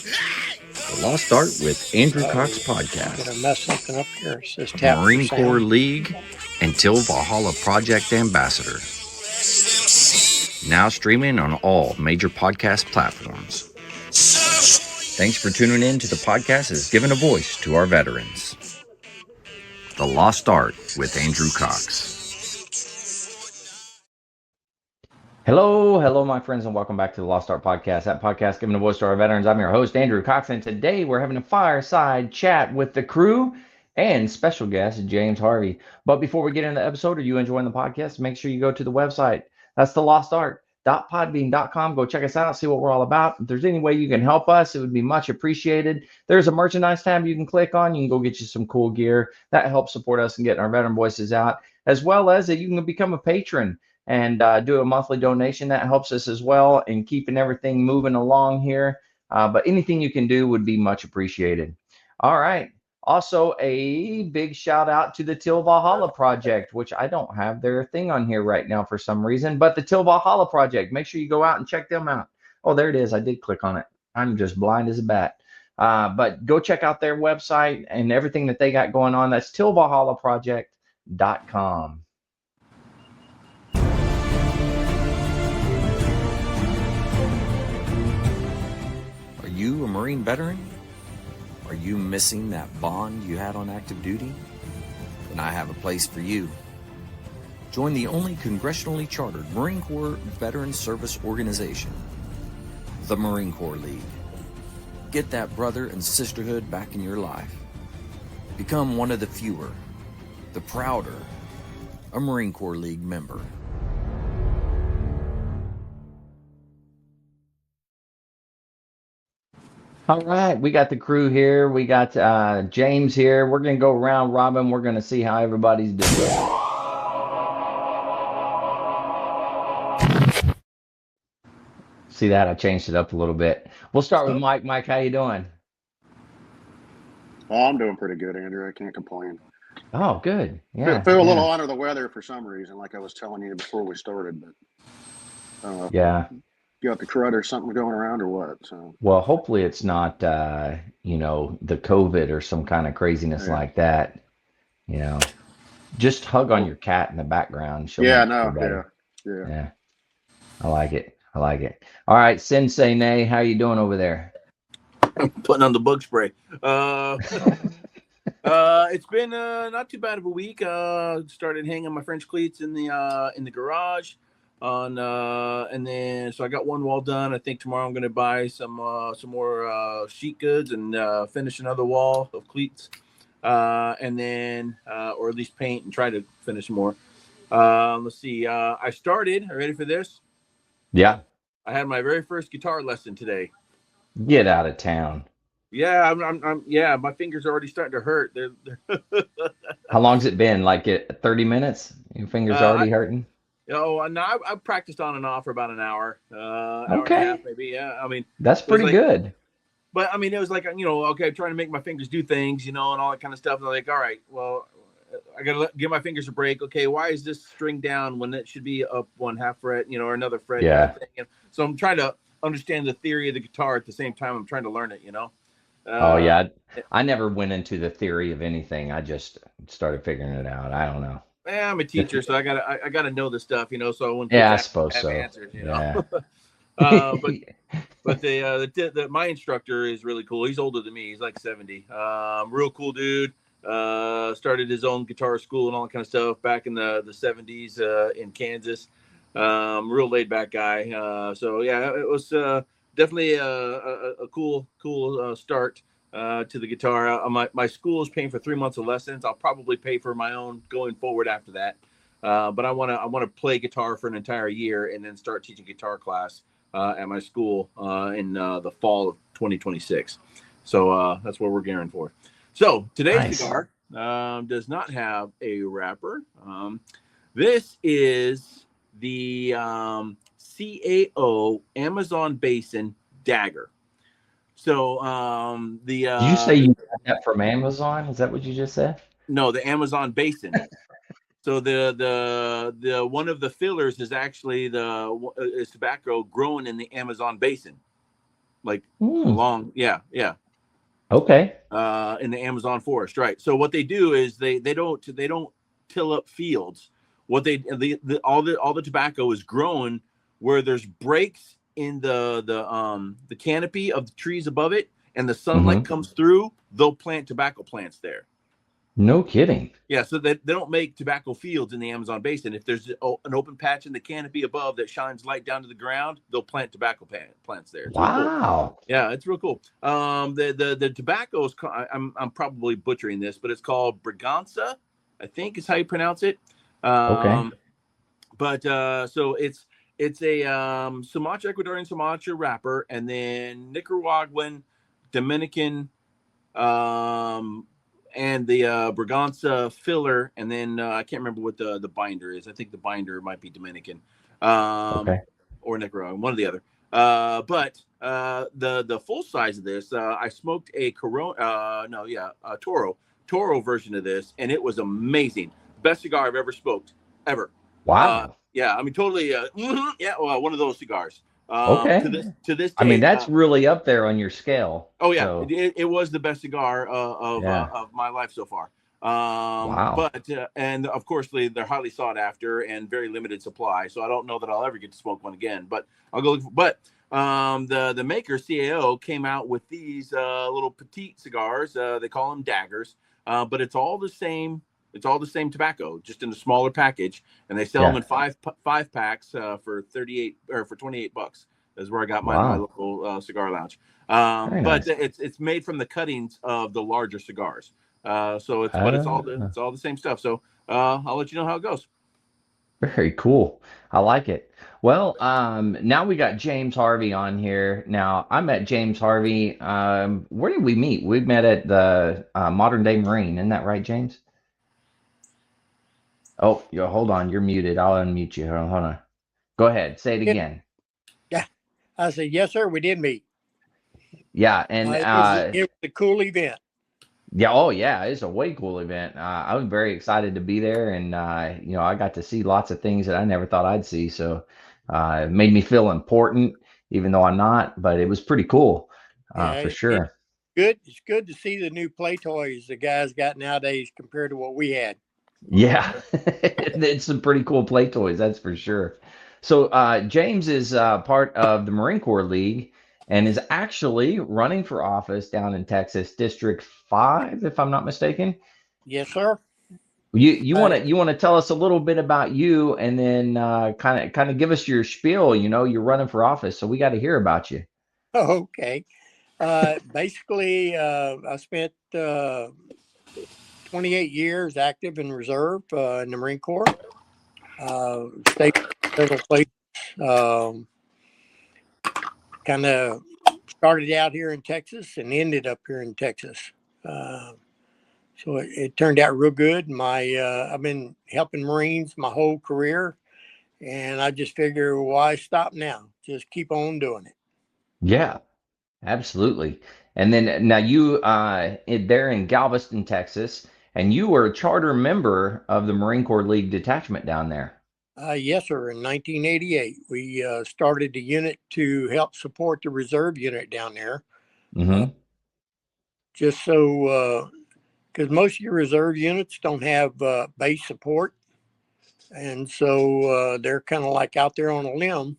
The Lost Art with Andrew Cox podcast. Gonna mess something up here. It says A tap for Marine Corps sound. League and Till Valhalla Project Ambassador. Now streaming on all major podcast platforms. Thanks for tuning in to the podcast that's given a voice to our veterans. The Lost Art with Andrew Cox. Hello, my friends, and welcome back to the Lost Art Podcast. That podcast giving a voice to our veterans. I'm your host, Andrew Cox, and today we're having a fireside chat with the crew and special guest, James Harvey. But before we get into the episode, are you enjoying the podcast? Make sure you go to the website. That's thelostart.podbean.com. Go check us out, see what we're all about. If there's any way you can help us, it would be much appreciated. There's a merchandise tab you can click on. You can go get you some cool gear. That helps support us and getting our veteran voices out, as well as that you can become a patron and do a monthly donation. That helps us as well in keeping everything moving along here. But anything you can do would be much appreciated. All right. Also, a big shout out to the Till Valhalla Project, which I don't have their thing on here right now for some reason, but the Till Valhalla Project, make sure you go out and check them out. Oh, there it is. I did click on it. I'm just blind as a bat. But go check out their website and everything that they got going on. That's tillvalhallaproject.com. Are you a Marine veteran? Are you missing that bond you had on active duty? Then I have a place for you. Join the only congressionally chartered Marine Corps Veteran Service Organization, the Marine Corps League. Get that brother and sisterhood back in your life. Become one of the fewer, the prouder, a Marine Corps League member. All right, we got the crew here. We got James here. We're going to go round robin. We're going to see how everybody's doing. See that? I changed it up a little bit. We'll start with Mike. Mike, how you doing? Oh, I'm doing pretty good, Andrew. I can't complain. Oh, good. Yeah. Feel a little under the weather for some reason, like I was telling you before we started. But yeah. You got the crud or something going around or what? So. Well, hopefully it's not, the COVID or some kind of craziness like that. Just hug on your cat in the background. Yeah. I like it. All right, Sensei Nay, how you doing over there? Putting on the bug spray. It's been not too bad of a week. Started hanging my French cleats in the garage and then so I got one wall done. I think tomorrow I'm going to buy some more sheet goods and finish another wall of cleats, and then or at least paint and try to finish more. Let's see. I started. Are you ready for this? Yeah. I had my very first guitar lesson today. Get out of town. Yeah, I'm yeah, my fingers are already starting to hurt. They're How long's it been? Like 30 minutes? Your fingers already hurting? No, I practiced on and off for about an hour, hour and a half maybe. Yeah, I mean that's pretty good. But I mean, it was like okay, trying to make my fingers do things, and all that kind of stuff. And I'm like, all right, well, I gotta give my fingers a break. Okay, why is this string down when it should be up one half fret, or another fret? Yeah. Kind of thing. So I'm trying to understand the theory of the guitar at the same time I'm trying to learn it. Oh yeah, I never went into the theory of anything. I just started figuring it out. I don't know. I'm a teacher, so I gotta know the stuff, so when I suppose so. Answers, yeah. But my instructor is really cool. He's older than me. He's like 70. Real cool dude. Started his own guitar school and all that kind of stuff back in the 70s in Kansas. Real laid back guy. So yeah, it was definitely a cool start to the guitar. My school is paying for 3 months of lessons. I'll probably pay for my own going forward after that. But I want to play guitar for an entire year and then start teaching guitar class at my school in the fall of 2026. So that's what we're gearing for. So today's guitar does not have a wrapper. This is the CAO Amazon Basin Dagger. So did you say you got that from Amazon? Is that what you just said? No, the Amazon Basin. So the one of the fillers is actually is tobacco grown in the Amazon Basin. like Hmm. along. Yeah. Okay. In the Amazon forest, right? So what they do is they don't till up fields. What they all the tobacco is grown where there's breaks in the canopy of the trees above it, and the sunlight Mm-hmm. comes through. They'll plant tobacco plants there. No kidding. Yeah, so they don't make tobacco fields in the Amazon basin. If there's an open patch in the canopy above that shines light down to the ground, they'll plant tobacco plants there. It's real cool. Wow. Yeah, it's real cool. The tobacco is I'm probably butchering this, but it's called Braganza, I think is how you pronounce it. Okay. But so it's a Sumatra, Ecuadorian Sumatra wrapper, and then Nicaraguan, Dominican, and the Braganza filler, and then I can't remember what the binder is. I think the binder might be Dominican, Okay. or Nicaraguan, one or the other. But the full size of this, I smoked a Corona, a Toro version of this, and it was amazing. Best cigar I've ever smoked, ever. Wow. Yeah, I mean, totally. One of those cigars. Okay. To this I mean, day, that's really up there on your scale. oh yeah, So, it was the best cigar yeah. of my life so far. Wow. But and of course they're highly sought after and very limited supply. So I don't know that I'll ever get to smoke one again. But I'll go. But the maker CAO came out with these little petite cigars. They call them daggers. But it's all the same. It's all the same tobacco, just in a smaller package, and they sell them in five packs for 38 or for $28. Is where I got mine in my Wow. local cigar lounge. Very But nice. it's made from the cuttings of the larger cigars. So it's all the same stuff. So I'll let you know how it goes. Very cool. I like it. Well, now we got James Harvey on here. Now, I met James Harvey. Where did we meet? We met at the Modern Day Marine. Isn't that right, James? Oh, hold on. You're muted. I'll unmute you. Hold on. Go ahead. Say it again. Yeah. I said, yes, sir. We did meet. Yeah, and It was a cool event. yeah, oh yeah, it's a way cool event. I was very excited to be there, and I got to see lots of things that I never thought I'd see. So it made me feel important, even though I'm not. But it was pretty cool, Yeah, for it's sure. good. It's good to see the new play toys the guys got nowadays compared to what we had. Yeah, it's some pretty cool play toys, that's for sure. So James is part of the Marine Corps League and is actually running for office down in Texas, District 5, if I'm not mistaken. Yes, sir. You want to tell us a little bit about you, and then kind of give us your spiel. You're running for office, so we got to hear about you. Okay. Basically, I spent 28 years active in reserve in the Marine Corps. Stayed several places. Kind of started out here in Texas and ended up here in Texas. So it turned out real good. I've been helping Marines my whole career, and I just figure why stop now? Just keep on doing it. Yeah, absolutely. And then now there in Galveston, Texas, and you were a charter member of the Marine Corps League detachment down there. Yes, sir. In 1988, we started a unit to help support the reserve unit down there. Mm-hmm. Just so, because most of your reserve units don't have base support. And so they're kind of like out there on a limb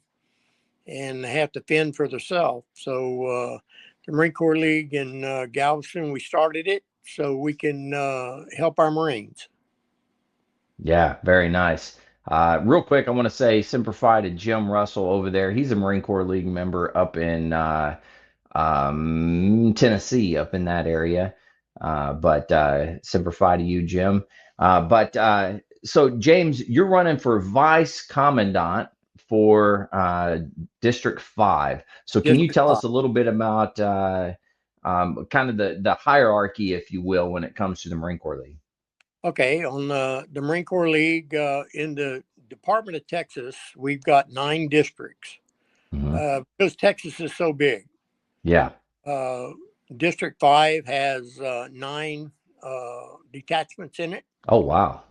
and they have to fend for themselves. So the Marine Corps League in Galveston, we started it so we can help our Marines. Yeah, very nice. Real quick, I want to say Semper Fi to Jim Russell over there. He's a Marine Corps League member up in Tennessee, up in that area. But Semper Fi to you, Jim. So James, you're running for Vice Commandant for District 5. So can you District tell 5. us a little bit about kind of the hierarchy, if you will, when it comes to the Marine Corps League? Okay, on the Marine Corps League in the Department of Texas, we've got 9 districts because Texas is so big. Yeah. District 5 has 9 detachments in it. Oh, wow.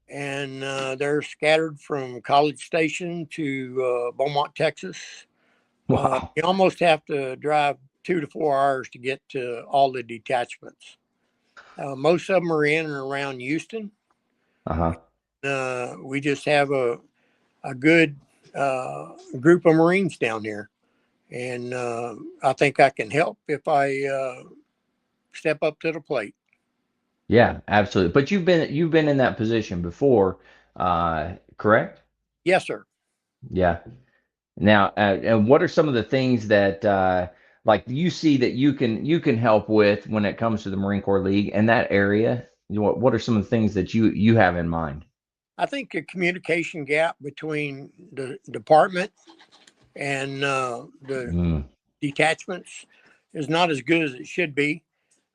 And they're scattered from College Station to Beaumont, Texas, Wow. You almost have to drive 2 to 4 hours to get to all the detachments. Most of them are in and around Houston. Uh-huh. We just have a good group of Marines down here. And I think I can help if I step up to the plate. Yeah, absolutely. But you've been in that position before, correct? Yes, sir. Yeah. Now, and what are some of the things that like you see that you can help with when it comes to the Marine Corps League and that area? What are some of the things that you have in mind? I think a communication gap between the department and the Mm, detachments is not as good as it should be.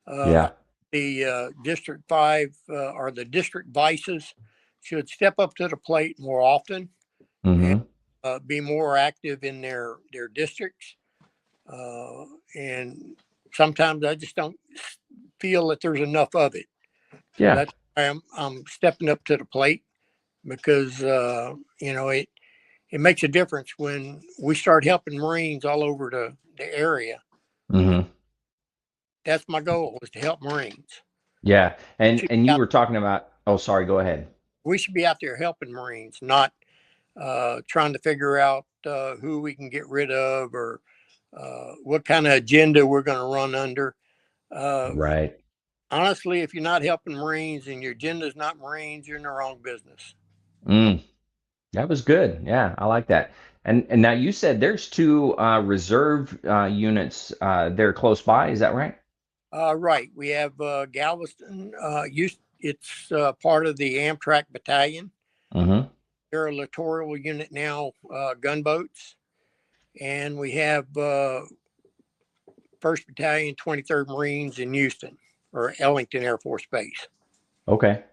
yeah. The District 5 or the district vices should step up to the plate more often and Mm-hmm. be more active in their districts. And sometimes I just don't feel that there's enough of it. So Yeah. that's why I'm stepping up to the plate because it makes a difference when we start helping Marines all over the area. Mm-hmm. That's my goal, is to help Marines. Yeah. And Should and be you out- were talking about, oh, sorry, go ahead. We should be out there helping Marines, not trying to figure out who we can get rid of or what kind of agenda we're going to run under. Uh, Right. Honestly, if you're not helping Marines and your agenda is not Marines, you're in the wrong business. Mm, that was good. Yeah, I like that. And now you said there's two reserve units there close by. Is that right? Right. We have Galveston. It's part of the Amtrak battalion. Mm-hmm. They're a littoral unit now, gunboats. And we have 1st Battalion, 23rd Marines in Houston or Ellington Air Force Base. Okay.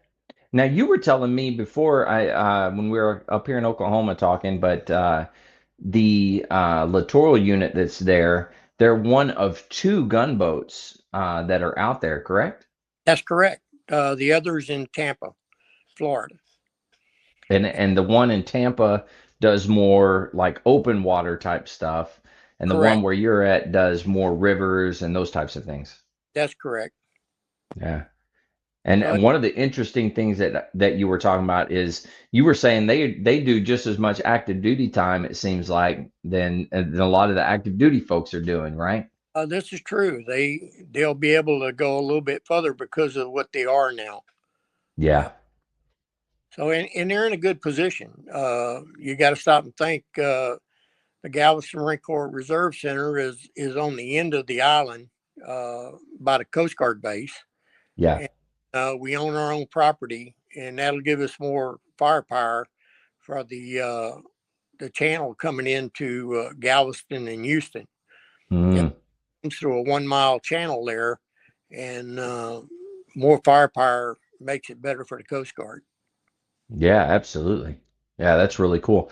Now you were telling me before I when we were up here in Oklahoma talking, but the littoral unit that's there, they're one of two gunboats that are out there, correct? That's correct. The other's in Tampa, Florida. And the one in Tampa does more like open water type stuff, and the one Correct. where you're at does more rivers and those types of things. That's correct. Yeah. And, So and one of the interesting things that you were talking about is you were saying they do just as much active duty time, it seems like, than a lot of the active duty folks are doing, right? this is true. They'll be able to go a little bit further because of what they are now. Yeah. So and they're in a good position. You got to stop and think. The Galveston Marine Corps Reserve Center is on the end of the island by the Coast Guard base. Yeah. And we own our own property, and that'll give us more firepower for the channel coming into Galveston and Houston. It Mm, comes through a 1 mile channel there, and more firepower makes it better for the Coast Guard. yeah, absolutely. Yeah, that's really cool.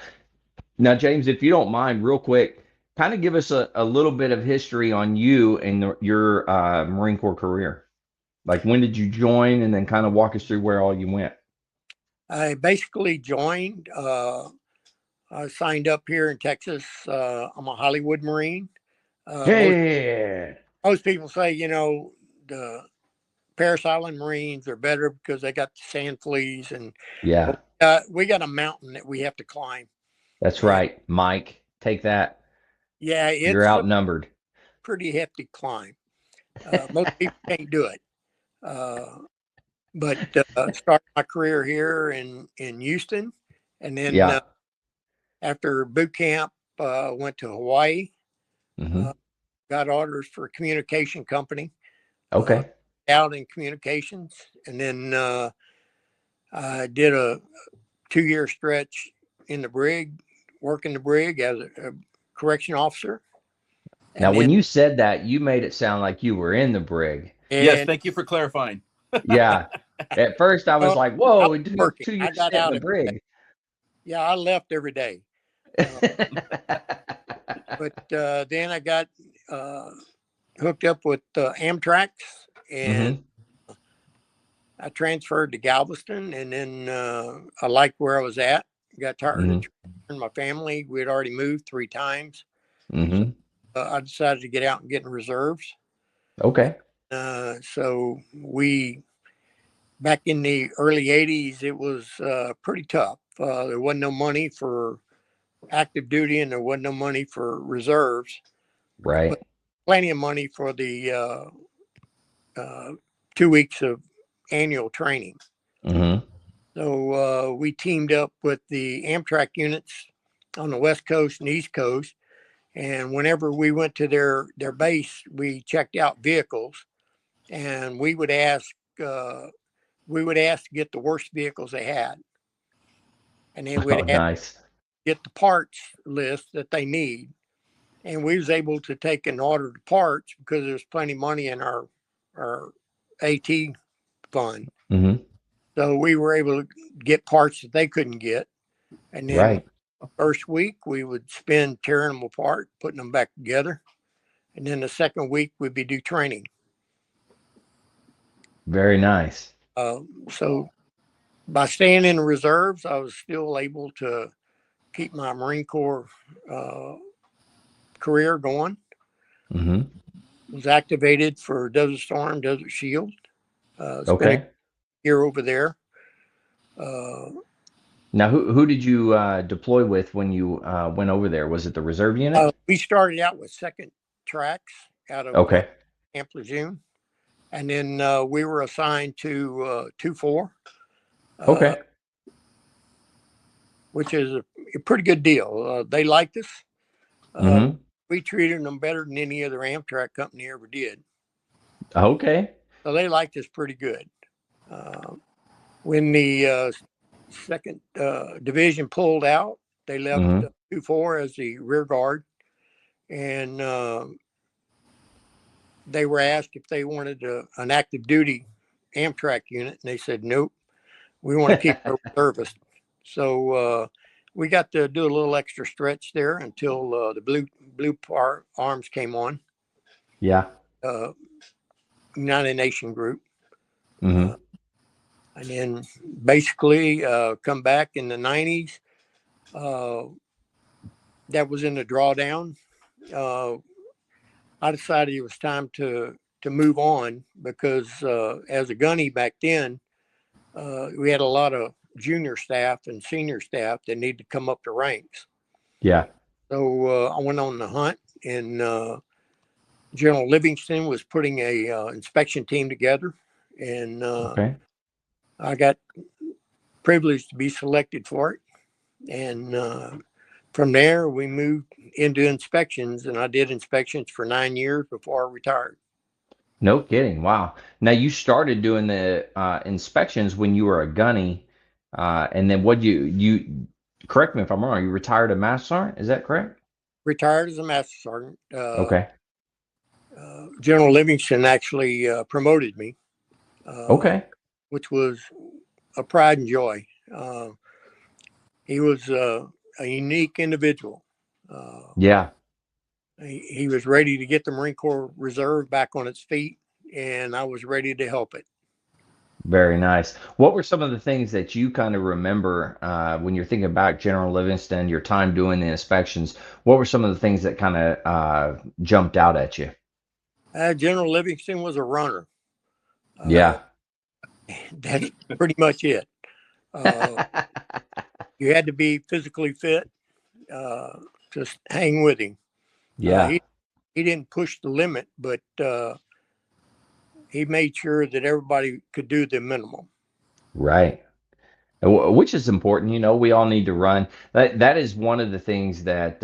Now, James, if you don't mind, real quick, kind of give us a little bit of history on you and your Marine Corps career. Like when did you join, and then kind of walk us through where all you went. I basically joined. I signed up here in Texas. I'm a Hollywood Marine. Most Yeah. most people say, the Paris Island Marines are better because they got the sand fleas, and Yeah, we got a mountain that we have to climb. that's And right. Mike, take that. yeah, You're it's a outnumbered. pretty hefty climb. Most people can't do it. Uh, but started my career here in Houston, and then Yeah. after boot camp, went to Hawaii. Hmm. Uh, got orders for a communication company, uh, Okay. out in communications, and then I did a 2 year stretch in the brig, working the brig as a correction officer, Now, and when then you said that, you made it sound like you were in the brig. Yes, and thank you for clarifying. Yeah. At first, I was well, like, I "Whoa, was two working. two I years got stint in out the every day. brig." Yeah, I left every day. Uh, but then I got uh, hooked up with Amtrak, and Hmm. I transferred to Galveston, and then I liked where I was at. Got tired of Hmm. my family. We had already moved 3 times. Mm-hmm. I decided to get out and get in reserves. Okay. So back in the early 80s, it was pretty tough. There wasn't no money for active duty and there wasn't no money for reserves, Right. but plenty of money for the 2 weeks of annual training. Mm-hmm. So we teamed up with the Amtrak units on the West Coast and East Coast. And whenever we went to their base, we checked out vehicles, and we would ask to get the worst vehicles they had, and then Oh, we'd nice. get the parts list that they need. And we was able to take and order the parts because there's plenty of money in our AT fund. Mm-hmm. So we were able to get parts that they couldn't get. And then Right. first week we would spend tearing them apart, putting them back together. And then the second week we'd do training. Very nice. So by staying in the reserves, I was still able to keep my Marine Corps career going. Mm-hmm. Was activated for Desert Storm, Desert Shield. Spent a Okay. year over there. Uh, Now, who did you deploy with when you went over there? Was it the reserve unit? we started out with second tracks out of Okay. Camp Lejeune, and then we were assigned to 2-4, Okay. which is a pretty good deal. They liked us. Mm-hmm. We treated them better than any other Amtrak company ever did. Okay. So they liked us pretty good. When the second division pulled out, they left Mm-hmm. 2-4 as the rear guard, and they were asked if they wanted an active duty Amtrak unit, and they said nope. We want to keep our service. So we got to do a little extra stretch there until the blue arms came on. Yeah. United Nation group. Mm-hmm. And then basically come back in the 90s. That was in the drawdown. I decided it was time to move on because as a gunny back then, we had a lot of junior staff and senior staff that needed to come up the ranks. Yeah. So I went on the hunt, and General Livingston was putting a inspection team together, and Okay. I got privileged to be selected for it. And from there, we moved into inspections, and I did inspections for 9 years before I retired. No kidding. Wow. Now you started doing the inspections when you were a gunny, and then what you correct me if I'm wrong. You retired a master sergeant. Is that correct? Retired as a master sergeant. Okay. General Livingston actually promoted me, Okay. which was a pride and joy. He was a unique individual. Yeah. He was ready to get the Marine Corps Reserve back on its feet, and I was ready to help it. Very nice. What were some of the things that you kind of remember when you're thinking about General Livingston, your time doing the inspections? What were some of the things that kind of jumped out at you? General Livingston was a runner. Yeah. That's pretty much it. You had to be physically fit to hang with him. Yeah. He didn't push the limit, but he made sure that everybody could do the minimum. Right. Which is important. We all need to run. That is one of the things that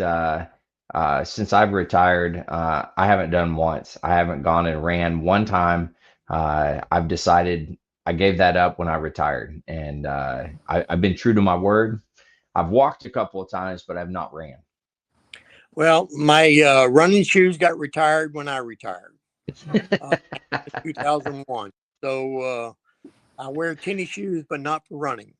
since I've retired, I haven't done once. I haven't gone and ran one time. I've decided I gave that up when I retired, and I've been true to my word. I've walked a couple of times, but I've not ran. Well, my running shoes got retired when I retired in 2001. So I wear tennis shoes, but not for running.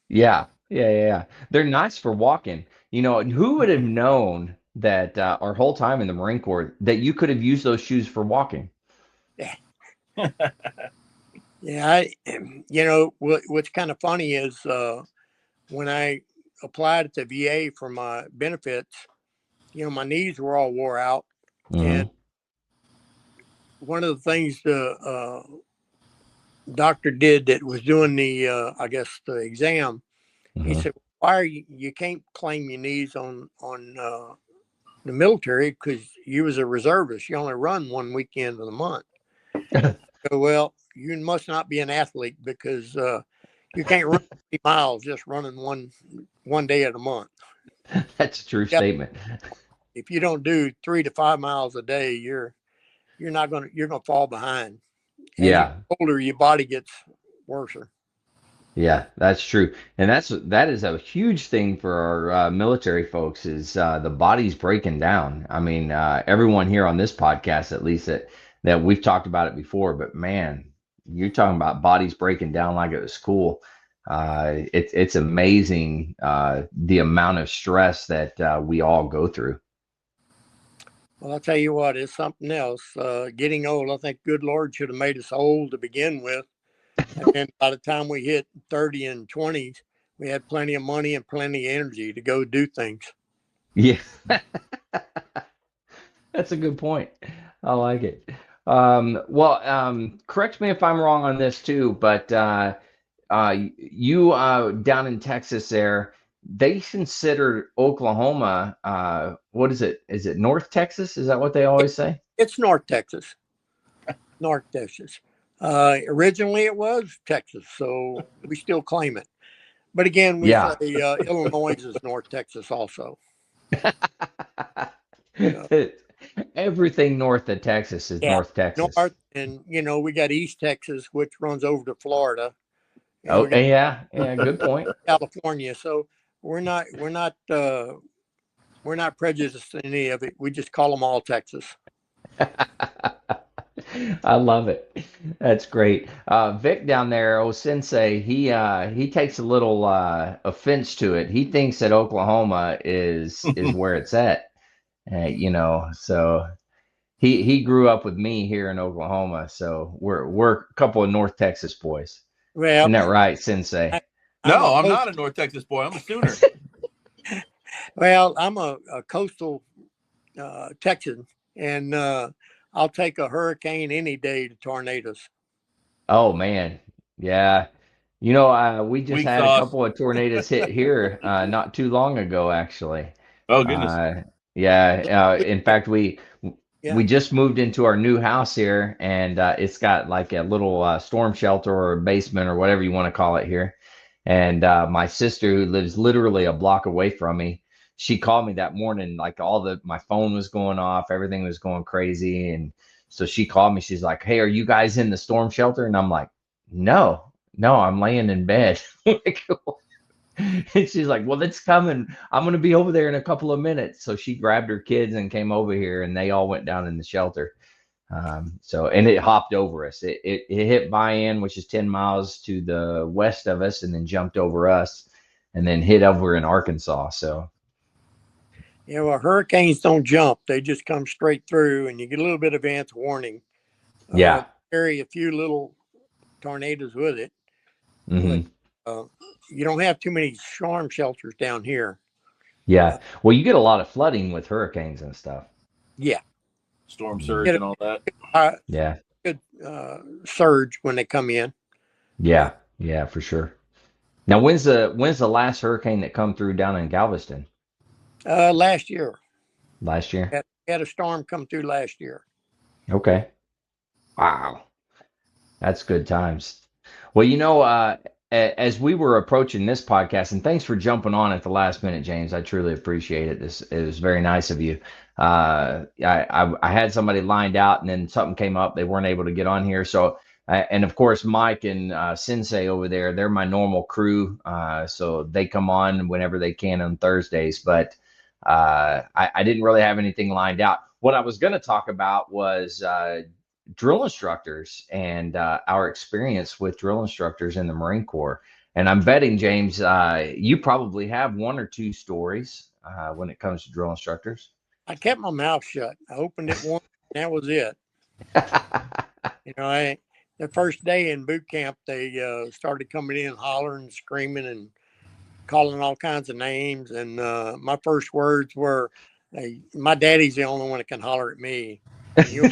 Yeah. They're nice for walking. And who would have known that our whole time in the Marine Corps that you could have used those shoes for walking? Yeah, what's kind of funny is when I applied at the VA for my benefits, my knees were all wore out. And one of the things the doctor did that was doing the, I guess, the exam, he said, why are you can't claim your knees on the military because you was a reservist. You only run one weekend of the month. So, well, you must not be an athlete because you can't run 50 miles just running one day of the month. That's a true statement. If you don't do 3 to 5 miles a day, you're gonna fall behind. And Yeah. older, your body gets worse. Yeah, that's true. And that is a huge thing for our military folks is the body's breaking down. I mean, everyone here on this podcast, at least that we've talked about it before, but man, you're talking about bodies breaking down like it was cool. It's amazing the amount of stress that we all go through. Well, I'll tell you what, it's something else. Getting old, I think good Lord should have made us old to begin with. And then by the time we hit 30 and 20s, we had plenty of money and plenty of energy to go do things. Yeah, that's a good point. I like it. Correct me if I'm wrong on this too, but you down in Texas there, they consider Oklahoma, what is it? Is it North Texas? Is that what they always say? It's North Texas. North Texas. Originally it was Texas, so we still claim it. But again, we Yeah. say Illinois is North Texas also. Everything north of Texas is North Texas. North, and we got East Texas, which runs over to Florida. Oh, yeah, good point. California. So we're not prejudiced in any of it. We just call them all Texas. I love it. That's great. Vic down there, Sensei, he takes a little offense to it. He thinks that Oklahoma is where it's at. So he grew up with me here in Oklahoma. So we're a couple of North Texas boys. Well, isn't that right, Sensei? I'm not a North Texas boy. I'm a Sooner. Well, I'm a coastal Texan, and I'll take a hurricane any day to tornadoes. Oh man, yeah. We just had a couple of tornadoes hit here not too long ago, actually. Oh goodness. In fact, we just moved into our new house here, and it's got like a little storm shelter or a basement or whatever you want to call it here. And my sister, who lives literally a block away from me, she called me that morning, like my phone was going off, everything was going crazy. And so she called me, she's like, "Hey, are you guys in the storm shelter?" And I'm like, no, I'm laying in bed. And she's like, "Well, it's coming. I'm going to be over there in a couple of minutes." So she grabbed her kids and came over here, and they all went down in the shelter. And it hopped over us. It hit Bayan, which is 10 miles to the west of us, and then jumped over us, and then hit over in Arkansas. So, well, hurricanes don't jump; they just come straight through, and you get a little bit of advance warning. Carry a few little tornadoes with it. Mm-hmm. But, you don't have too many storm shelters down here. Yeah. Well, you get a lot of flooding with hurricanes and stuff. Yeah. Storm surge and all that. Good surge when they come in. Yeah. Yeah, for sure. Now, when's the last hurricane that come through down in Galveston? Last year. Last year? Had a storm come through last year. Okay. Wow. That's good times. Well, as we were approaching this podcast, and thanks for jumping on at the last minute, James. I truly appreciate it. It was very nice of you. I had somebody lined out, and then something came up. They weren't able to get on here. So, and of course, Mike and Sensei over there, they're my normal crew. So they come on whenever they can on Thursdays. But I didn't really have anything lined out. What I was going to talk about was drill instructors and our experience with drill instructors in the Marine Corps. And I'm betting, James, you probably have one or two stories when it comes to drill instructors. I kept my mouth shut. I opened it once, and that was it. The first day in boot camp, they started coming in hollering, screaming, and calling all kinds of names. And my first words were, Hey, my daddy's the only one that can holler at me. And you,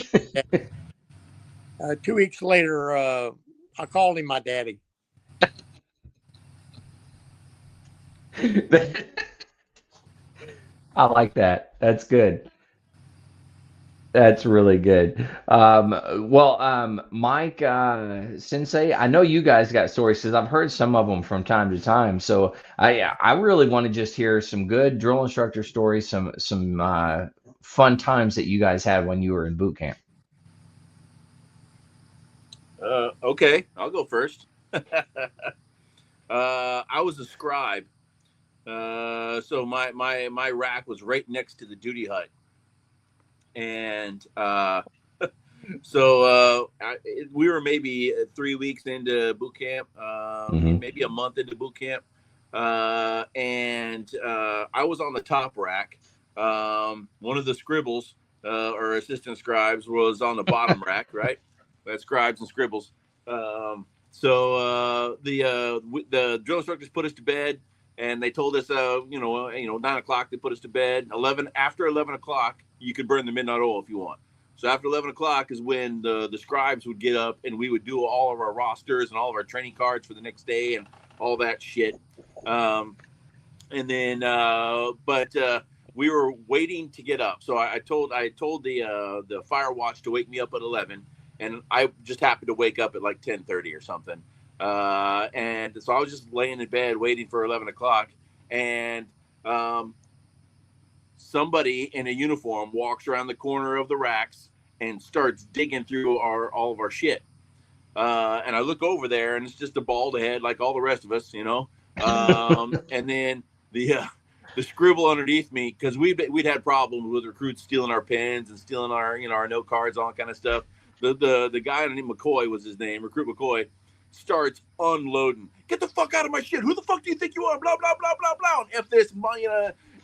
2 weeks later, I called him my daddy. I like that. That's good. That's really good. Mike Sensei, I know you guys got stories because I've heard some of them from time to time. So I really want to just hear some good drill instructor stories, some fun times that you guys had when you were in boot camp. Okay, I'll go first. I was a scribe, so my rack was right next to the duty hut, and we were maybe 3 weeks into boot camp, Hmm. maybe a month into boot camp, and I was on the top rack. One of the scribbles or assistant scribes was on the bottom rack, right? That's scribes and scribbles. The drill instructors put us to bed, and they told us, 9 o'clock they put us to bed. After 11 o'clock, you could burn the midnight oil if you want. So after 11 o'clock is when the scribes would get up, and we would do all of our rosters and all of our training cards for the next day and all that shit. And then, we were waiting to get up. So I told the fire watch to wake me up at 11, and I just happened to wake up at like 10:30 or something. And so I was just laying in bed waiting for 11 o'clock, and somebody in a uniform walks around the corner of the racks and starts digging through all of our shit. And I look over there, and it's just a bald head like all the rest of us, and then the scribble underneath me, because we'd had problems with recruits stealing our pens and stealing our note cards, all that kind of stuff. The guy named McCoy was his name, Recruit McCoy, starts unloading. Get the fuck out of my shit! Who the fuck do you think you are? Blah blah blah blah blah. And F this,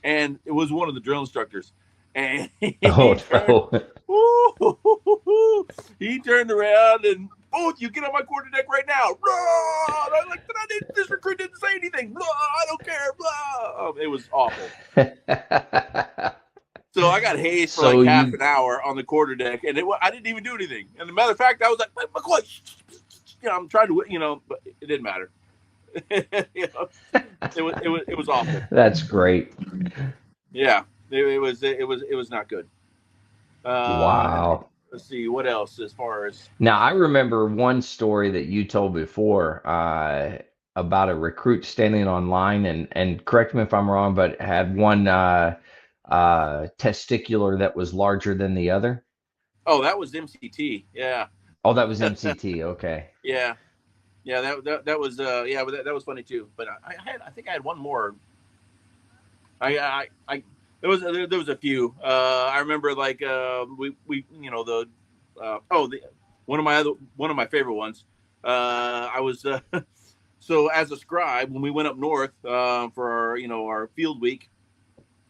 and it was one of the drill instructors, and Oh no. he turned around and both you get on my quarter deck right now. Blah! And I'm like, this recruit didn't say anything. Blah! I don't care. Blah! It was awful. So I got hazed for like half an hour on the quarter deck, and I didn't even do anything. And as a matter of fact, I was like, McCoy, I'm trying to, but it didn't matter. It was awful. That's great. Yeah, it was not good. Wow. Let's see what else as far as. Now, I remember one story that you told before about a recruit standing on line, and correct me if I'm wrong, but had one testicular that was larger than the other. Oh, that was MCT. Yeah. Oh, that was MCT. Okay. Yeah. That was but that was funny too. But I think I had one more. There was a few. I remember like one of my favorite ones. I was so as a scribe when we went up north for our field week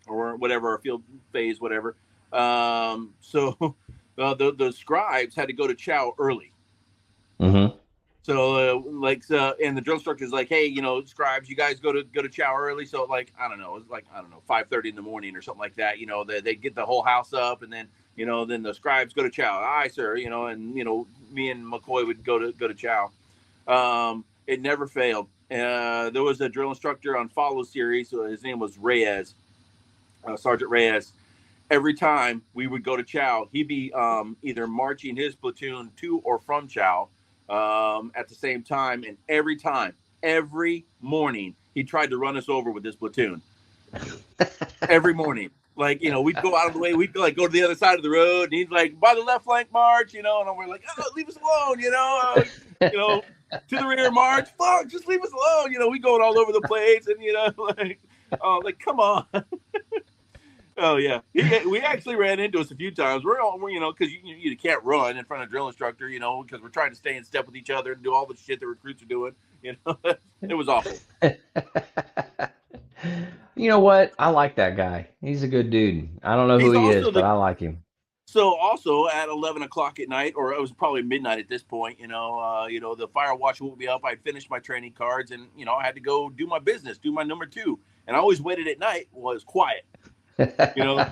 or whatever, our field phase, whatever. So the scribes had to go to chow early. Mm-hmm. So and the drill instructor is like, hey, scribes, you guys go to chow early. So like, I don't know, 5:30 in the morning or something like that. They get the whole house up, and then then the scribes go to chow. Aye, sir. And me and McCoy would go to chow. It never failed. There was a drill instructor on follow series. So his name was Reyes, Sergeant Reyes. Every time we would go to chow, he'd be either marching his platoon to or from chow. At the same time, and every morning he tried to run us over with this platoon. Every morning, we'd go out of the way, we'd like go to the other side of the road, and he's like, by the left flank march, and we're like, oh, leave us alone, to the rear march, fuck, just leave us alone, we going all over the place, and come on. Oh yeah, we actually ran into us a few times. We're because you can't run in front of a drill instructor, because we're trying to stay in step with each other and do all the shit the recruits are doing. It was awful. You know what? I like that guy. He's a good dude. I don't know who he is, but I like him. So also at 11 o'clock at night, or it was probably midnight at this point, the fire watch woke me up. I'd finished my training cards, and I had to go do my business, do my number 2. And I always waited at night. Well, it was quiet. you know,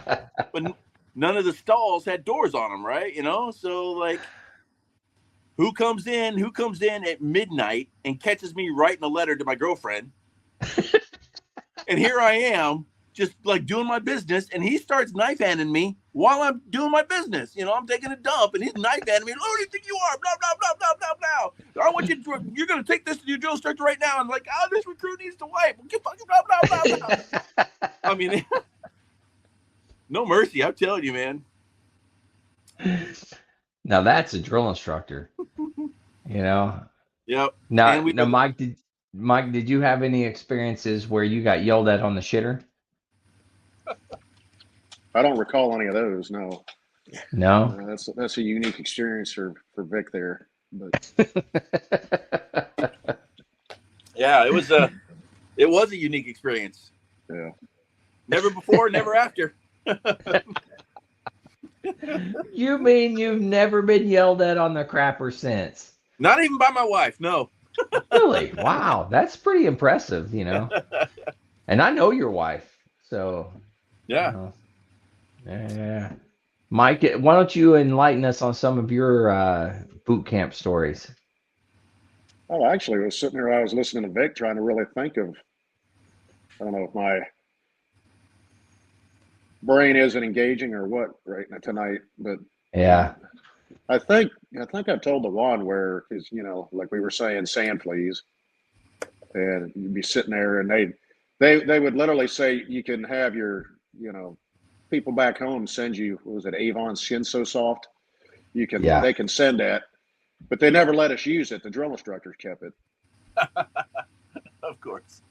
but none of the stalls had doors on them, right? You know, so like, who comes in at midnight and catches me writing a letter to my girlfriend? And here I am, just like doing my business, and he starts knife handing me while I'm doing my business. You know, I'm taking a dump, and he's knife handing me. Who do you think you are? Blah blah blah blah blah blah. I want you to. You're going to take this to your drill instructor right now. And like, this recruit needs to wipe. Get fucking blah blah blah blah. I mean, no mercy. I'm telling you, man. Now that's a drill instructor. You know. Yep. Now, Mike, did you have any experiences where you got yelled at on the shitter? I don't recall any of those. No. No. That's a unique experience for Vic there. But yeah, it was a unique experience. Yeah. Never before, never after. You mean you've never been yelled at on the crapper since? Not even by my wife, no. Really? Wow, that's pretty impressive, you know. And I know your wife, so yeah. Yeah. Mike, why don't you enlighten us on some of your boot camp stories? Oh, actually, I was sitting there. I was listening to Vic, trying to really think of. I don't know if my brain isn't engaging or what right now tonight, but yeah, I think I've told the one where is like we were saying, sand fleas, and you'd be sitting there, and they would literally say you can have your people back home send you, what was it, Avon Skin So Soft? They can send that, but they never let us use it. The drill instructors kept it. Of course.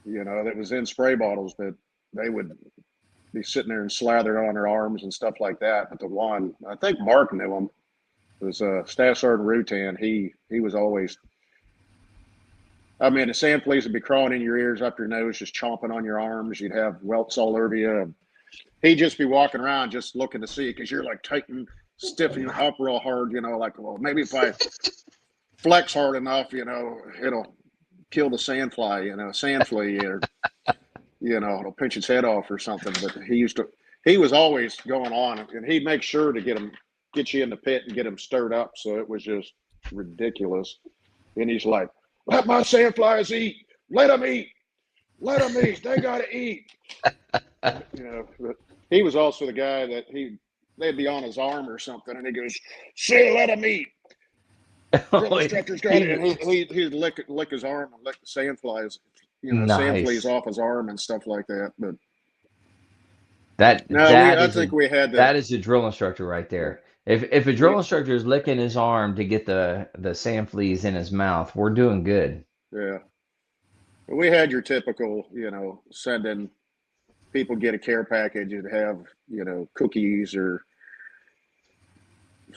That was in spray bottles, but they would be sitting there and slather it on their arms and stuff like that. But the one, I think Mark knew him, was Staff Sergeant Rutan. He was always, I mean, the sand fleas would be crawling in your ears, up your nose, just chomping on your arms. You'd have welts all over you. He'd just be walking around just looking to see, because you're like tightening, stiffening up real hard, like, well, maybe if I flex hard enough, it'll kill the sand flea, or, it'll pinch its head off or something. But he was always going on, and he'd make sure to get you in the pit and get him stirred up. So it was just ridiculous. And he's like, let my sand flies eat. Let them eat. Let them eat. They got to eat. But he was also the guy that they'd be on his arm or something, and he goes, "Say, let him eat." Drill instructor's got it, and he'd lick his arm and lick the sand flies, sand fleas off his arm and stuff like that. But I think we had that is a drill instructor right there. If a drill instructor is licking his arm to get the sand fleas in his mouth, we're doing good. Yeah. But we had your typical, sending people get a care package and have, cookies or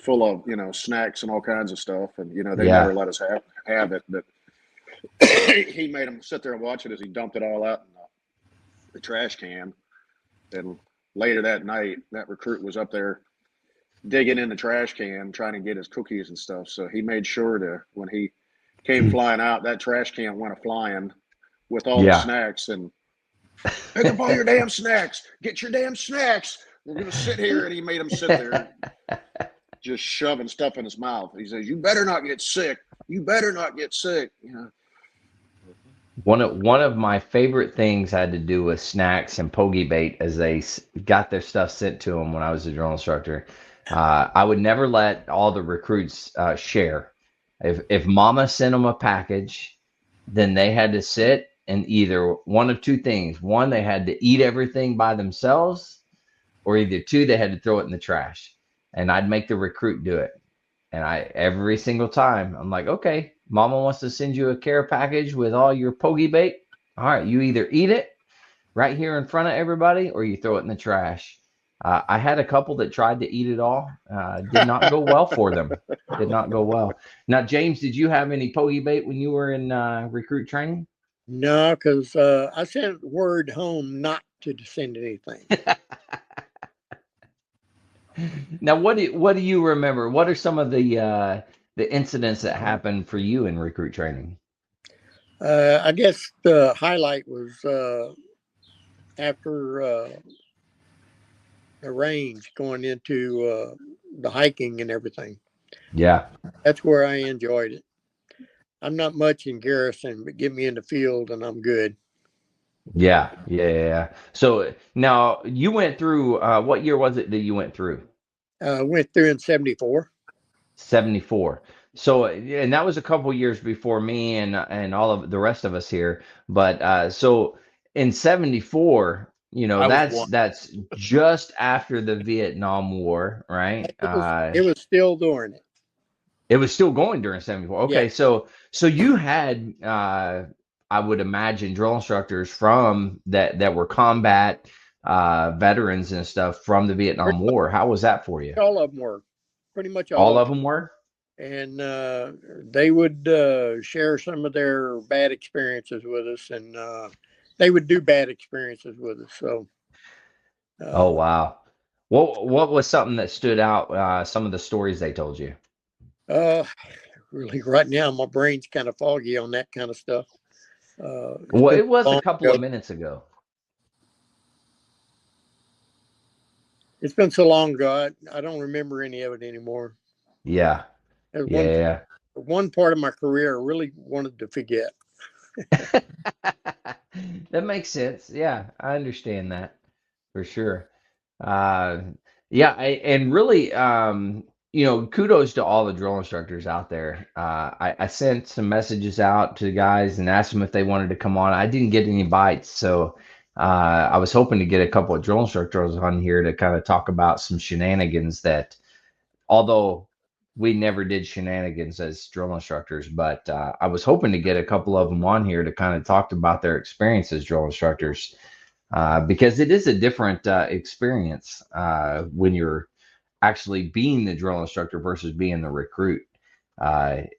full of, snacks and all kinds of stuff. And, they never let us have it. But he made them sit there and watch it as he dumped it all out in the trash can. And later that night, that recruit was up there digging in the trash can, trying to get his cookies and stuff. So he made sure to, when he came flying out, that trash can went flying with all the snacks, and pick up all your damn snacks. Get your damn snacks. We're going to sit here. And he made him sit there just shoving stuff in his mouth. He says, you better not get sick. You better not get sick. One of my favorite things had to do with snacks and pogey bait as they got their stuff sent to them when I was a drill instructor. I would never let all the recruits share. If mama sent them a package, then they had to sit and either one of two things. One, they had to eat everything by themselves, or either two, they had to throw it in the trash. And I'd make the recruit do it. And every single time, I'm like, okay, mama wants to send you a care package with all your pogey bait. All right, you either eat it right here in front of everybody, or you throw it in the trash. I had a couple that tried to eat it all. Did not go well for them. Did not go well. Now, James, did you have any pogey bait when you were in recruit training? No, because I sent word home not to send anything. Now, what do you remember? What are some of the incidents that happened for you in recruit training? I guess the highlight was after the range going into the hiking and everything. Yeah. That's where I enjoyed it. I'm not much in garrison, but get me in the field and I'm good. Yeah. Yeah. Yeah. So now you went through, what year was it that you went through? Went through in 74. 74. So, and that was a couple years before me and all of the rest of us here. But so in 74, I was that's just after the Vietnam War, right? It was still doing it. It was still going during 74. Yeah. Okay, so you had I would imagine drill instructors from that were combat veterans and stuff from the Vietnam War. How was that for you? All of them were. Pretty much all All of of them. them were? And they would share some of their bad experiences with us, and they would do bad experiences with us. So, Oh wow. What was something that stood out, some of the stories they told you? uh, really, right now my brain's kind of foggy on that kind of stuff. It's Well, been it was so a long couple of ago. minutes ago. It's been so long ago. I don't remember any of it anymore. Yeah. There's Yeah. one part of my career I really wanted to forget. That makes sense. Yeah, I understand that for sure. Uh, yeah, and really, kudos to all the drill instructors out there. I sent some messages out to guys and asked them if they wanted to come on. I didn't get any bites, so I was hoping to get a couple of drill instructors on here to kind of talk about some shenanigans that, although we never did shenanigans as drill instructors, but I was hoping to get a couple of them on here to kind of talk about their experience as drill instructors, because it is a different experience when you're actually being the drill instructor versus being the recruit.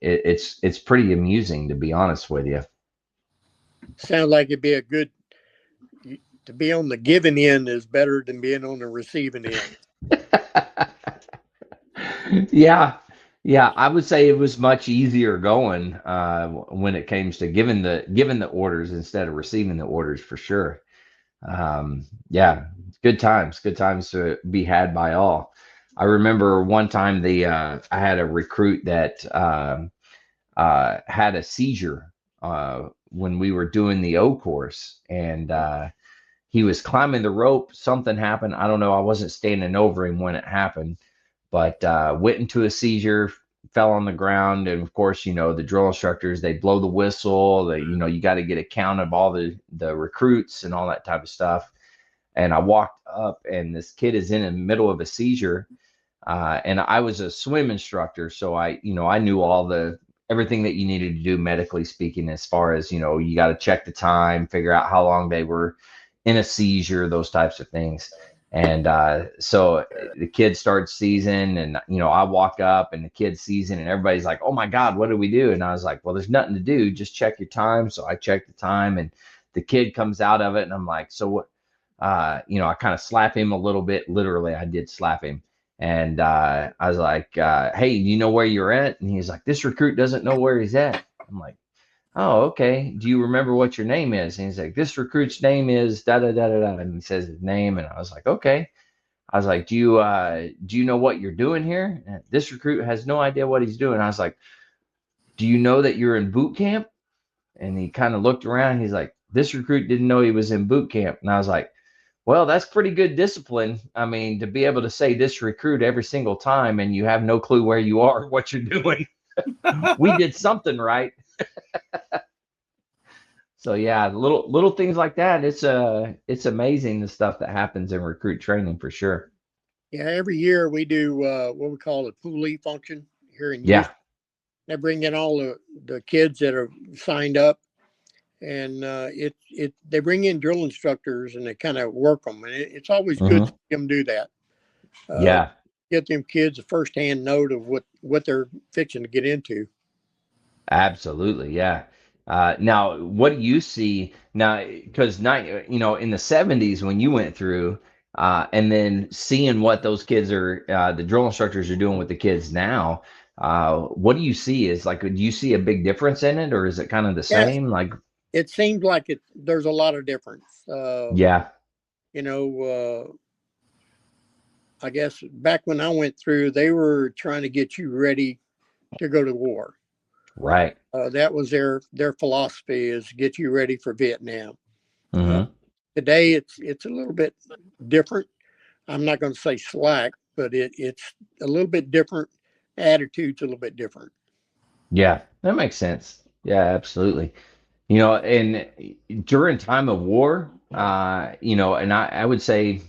It's pretty amusing, to be honest with you. Sounds like it'd be a good to be on the giving end is better than being on the receiving end. Yeah, yeah, I would say it was much easier going when it came to giving the orders instead of receiving the orders for sure. Yeah, good times to be had by all. I remember one time I had a recruit that had a seizure when we were doing the O course, and he was climbing the rope. Something happened. I don't know. I wasn't standing over him when it happened, but went into a seizure, fell on the ground, and of course, the drill instructors, they blow the whistle. You got to get a count of all the recruits and all that type of stuff. And I walked up, and this kid is in the middle of a seizure, and I was a swim instructor, so I knew everything that you needed to do medically speaking, as far as you got to check the time, figure out how long they were in a seizure, those types of things. And so the kid starts seizing, and I walk up, and the kid's seizing, and everybody's like, "Oh my God, what do we do?" And I was like, "Well, there's nothing to do. Just check your time." So I checked the time, and the kid comes out of it, and I'm like, "So what?" I kind of slap him a little bit. Literally, I did slap him, and I was like, "Hey, you know where you're at?" And he's like, "This recruit doesn't know where he's at." I'm like, "Oh, okay. Do you remember what your name is?" And he's like, "This recruit's name is da da da da da." And he says his name, and I was like, "Okay." I was like, "Do you know what you're doing here?" And this recruit has no idea what he's doing. I was like, "Do you know that you're in boot camp?" And he kind of looked around. He's like, "This recruit didn't know he was in boot camp." And I was like, "Well, that's pretty good discipline. I mean, to be able to say this recruit every single time and you have no clue where you are or what you're doing, we did something right." So yeah, little things like that. It's amazing the stuff that happens in recruit training for sure. Yeah, every year we do what we call a poolee function here in Yeah. Houston. They bring in all the kids that are signed up, and they bring in drill instructors and they kind of work them, and it's always good to Hmm. see them do that. Uh, Yeah. get them kids a firsthand note of what they're fixing to get into. Absolutely, yeah. Now, what do you see now? Because in the '70s when you went through, and then seeing what those kids the drill instructors are doing with the kids now, what do you see? Is like, do you see a big difference in it, or is it kind of the Yeah, same? Like, it seems like there's a lot of difference. yeah, You know, I guess back when I went through, they were trying to get you ready to go to war. Right. That was their philosophy, is get you ready for Vietnam. Mm-hmm. Today, it's a little bit different. I'm not going to say slack, but it's a little bit different. Attitude's a little bit different. Yeah, that makes sense. Yeah, absolutely. And during time of war, and I would say,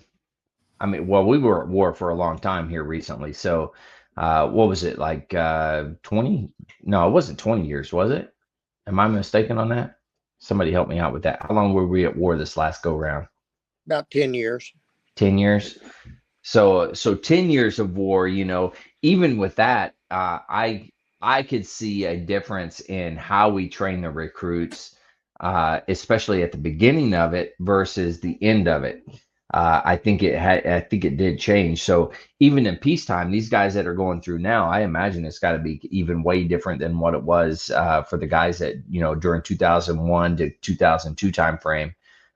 I mean, well, we were at war for a long time here recently. So, what was it like, 20? No, it wasn't 20 years, was it? Am I mistaken on that? Somebody help me out with that. How long were we at war this last go round? About 10 years. 10 years. So 10 years of war, even with that, I could see a difference in how we train the recruits, especially at the beginning of it versus the end of it. I think it did change. So even in peacetime, these guys that are going through now, I imagine it's got to be even way different than what it was for the guys that, during 2001 to 2002 time frame.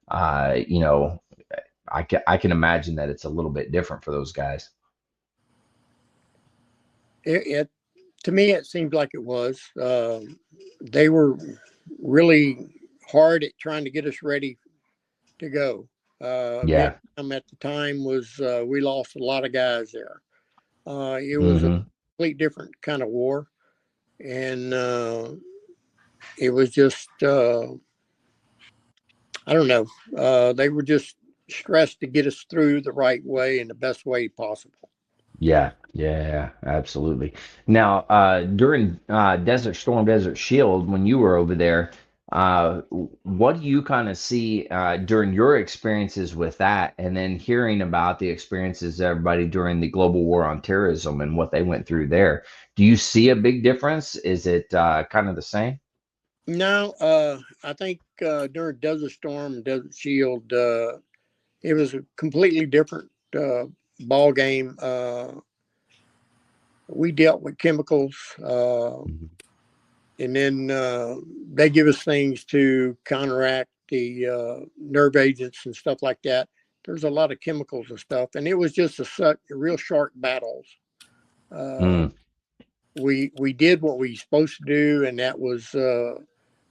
I can imagine that it's a little bit different for those guys. To me, it seemed like it was. They were really hard at trying to get us ready to go. Yeah. Vietnam at the time was, we lost a lot of guys there. It was a Mm-hmm. complete different kind of war. And it was just, I don't know. They were just stressed to get us through the right way and the best way possible. Yeah, absolutely. Now, during Desert Storm, Desert Shield, when you were over there, what do you kind of see during your experiences with that, and then hearing about the experiences of everybody during the global war on terrorism and what they went through there? Do you see a big difference? Is it kind of the same? No, I think during Desert Storm and Desert Shield, it was a completely different ball game. We dealt with chemicals, Mhm. and then they give us things to counteract the nerve agents and stuff like that. There's a lot of chemicals and stuff, and it was just a real sharp battles. Uh, Mm, we did what we supposed to do, and that was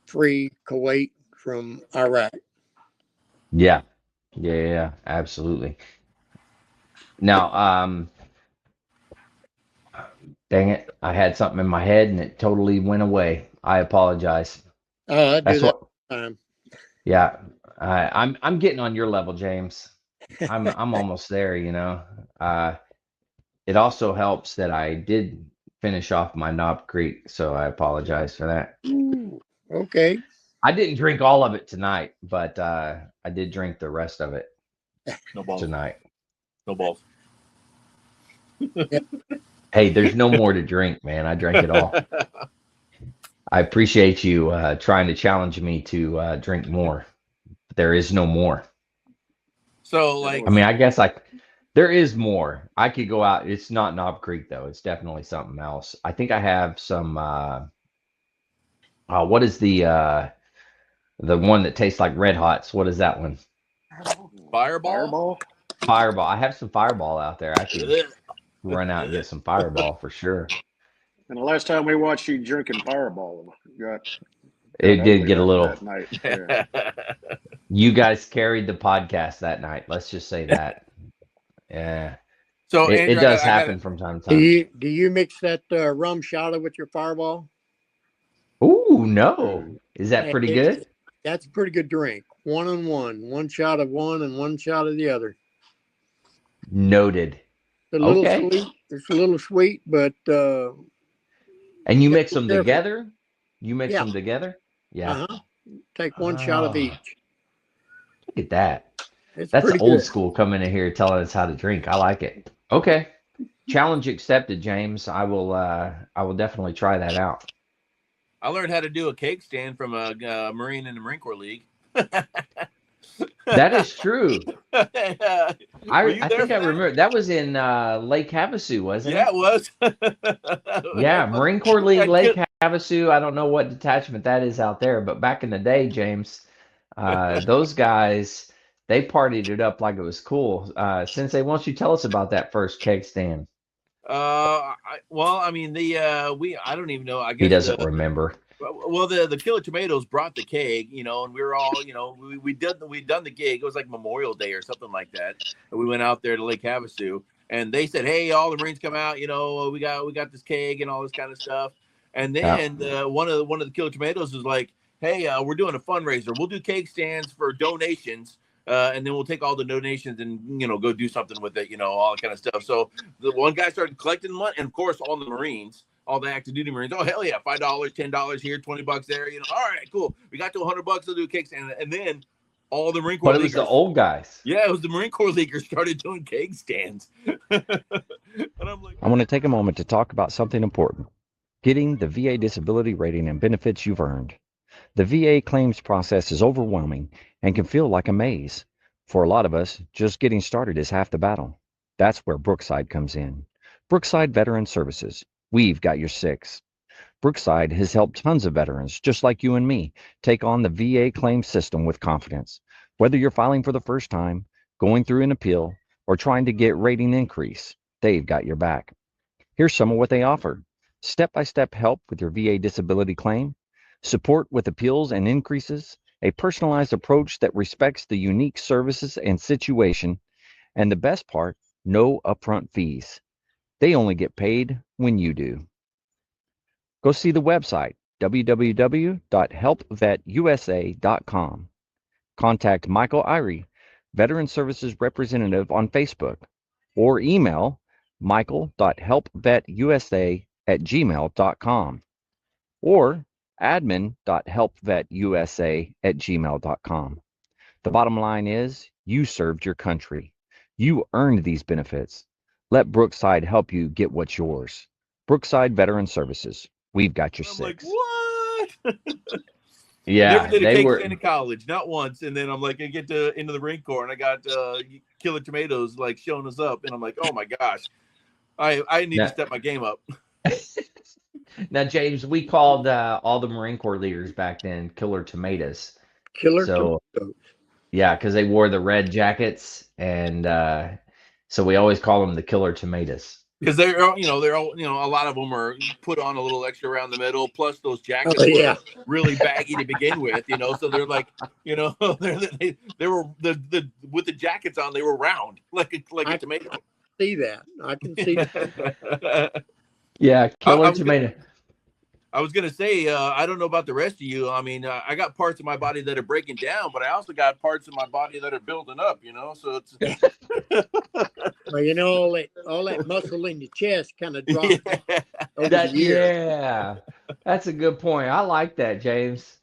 free Kuwait from Iraq. yeah, absolutely. Now, dang it, I had something in my head and it totally went away. I apologize. I do That's that what. all the time. Yeah, I'm getting on your level, James. I'm almost there. Uh, it also helps that I did finish off my Knob Creek, so I apologize for that. Ooh, okay. I didn't drink all of it tonight, but I did drink the rest of it No balls. tonight. No balls. Hey, there's no more to drink, man. I drank it all. I appreciate you trying to challenge me to drink more. There is no more. So, like, I mean, I guess there is more. I could go out. It's not Knob Creek though. It's definitely something else. I think I have some. What is the one that tastes like Red Hots? What is that one? Fireball? Fireball. I have some Fireball out there. I could run out and get some Fireball for sure. And the last time we watched you drinking Fireball, It did ugly get a little. that night. Yeah. You guys carried the podcast that night. Let's just say that. Yeah. So, It Andrew, does I gotta- happen from time to Do time. you mix that rum shot with your Fireball? Ooh, no. Is that pretty good? That's a pretty good drink. 1 and 1, one shot of one and one shot of the other. Noted. A little Okay. sweet. It's a little sweet, but And you mix be them careful. together? You mix Yeah. them together? Yeah. Take one shot of Oh, each. look at that. It's That's pretty old good. school coming in here telling us how to drink. I like it. Okay. Challenge accepted, James. I will definitely try that out. I learned how to do a cake stand from a Marine in the Marine Corps League. That is true. Were I you there think for I that? remember that was in Lake Havasu, wasn't Yeah, it? it was. Yeah, Marine Corps League, I Lake kid- Havasu. I don't know what detachment that is out there, but back in the day, James, those guys, they partied it up like it was cool. Sensei, why don't you tell us about that first keg stand? I mean, I don't even know. I He guess doesn't remember. the Killer Tomatoes brought the keg, and we were all, we'd done the gig. It was like Memorial Day or something like that. And we went out there to Lake Havasu, and they said, "Hey, all the Marines come out. We got this keg and all this kind of stuff." And then one of the Killer Tomatoes was like, "Hey, we're doing a fundraiser. We'll do keg stands for donations." And then we'll take all the donations and go do something with it, all that kind of stuff. So the one guy started collecting money, and of course, all the Marines, all the active duty Marines. Oh hell yeah, $5, $10 here, $20 there. All right, cool. We got to $100 to do a cake stand, and then all the Marine Corps. But it was the old guys. Yeah, it was the Marine Corps leaguers started doing cake stands. And I'm like, I want to take a moment to talk about something important: getting the VA disability rating and benefits you've earned. The VA claims process is overwhelming and can feel like a maze. For a lot of us, just getting started is half the battle. That's where Brookside comes in. Brookside Veteran Services. We've got your six. Brookside has helped tons of veterans, just like you and me, take on the VA claim system with confidence. Whether you're filing for the first time, going through an appeal, or trying to get rating increase, they've got your back. Here's some of what they offer: step-by-step help with your VA disability claim, support with appeals and increases, a personalized approach that respects the unique services and situation, and the best part, no upfront fees. They only get paid when you do. Go see the website, www.helpvetusa.com. Contact Michael Irie, Veteran Services Representative on Facebook, or email michael.helpvetusa@gmail.com or admin.helpvetusa@gmail.com. The bottom line is, you served your country. You earned these benefits. Let Brookside help you get what's yours. Brookside Veteran Services. We've got your I'm six. like, what? Yeah, never did a they cake were. stand in college, not once. And then I'm like, I get into the Marine Corps, and I got Killer Tomatoes like showing us up, and I'm like, oh my gosh, I need to step my game up. Now, James, we called all the Marine Corps leaders back then Killer Tomatoes. Killer So, tomatoes. yeah, because they wore the red jackets, and so we always call them the Killer Tomatoes. Because they're all, a lot of them are put on a little extra around the middle. Plus, those jackets Yeah. were really baggy to begin with, So they're like, they were the with the jackets on, they were round like a tomato. See that? I can see that. Yeah, Killer Tomato. I was gonna say, I don't know about the rest of you. I mean, I got parts of my body that are breaking down, but I also got parts of my body that are building up. So it's. Well, all that muscle in your chest kind of drops over the years. Yeah, that's a good point. I like that, James.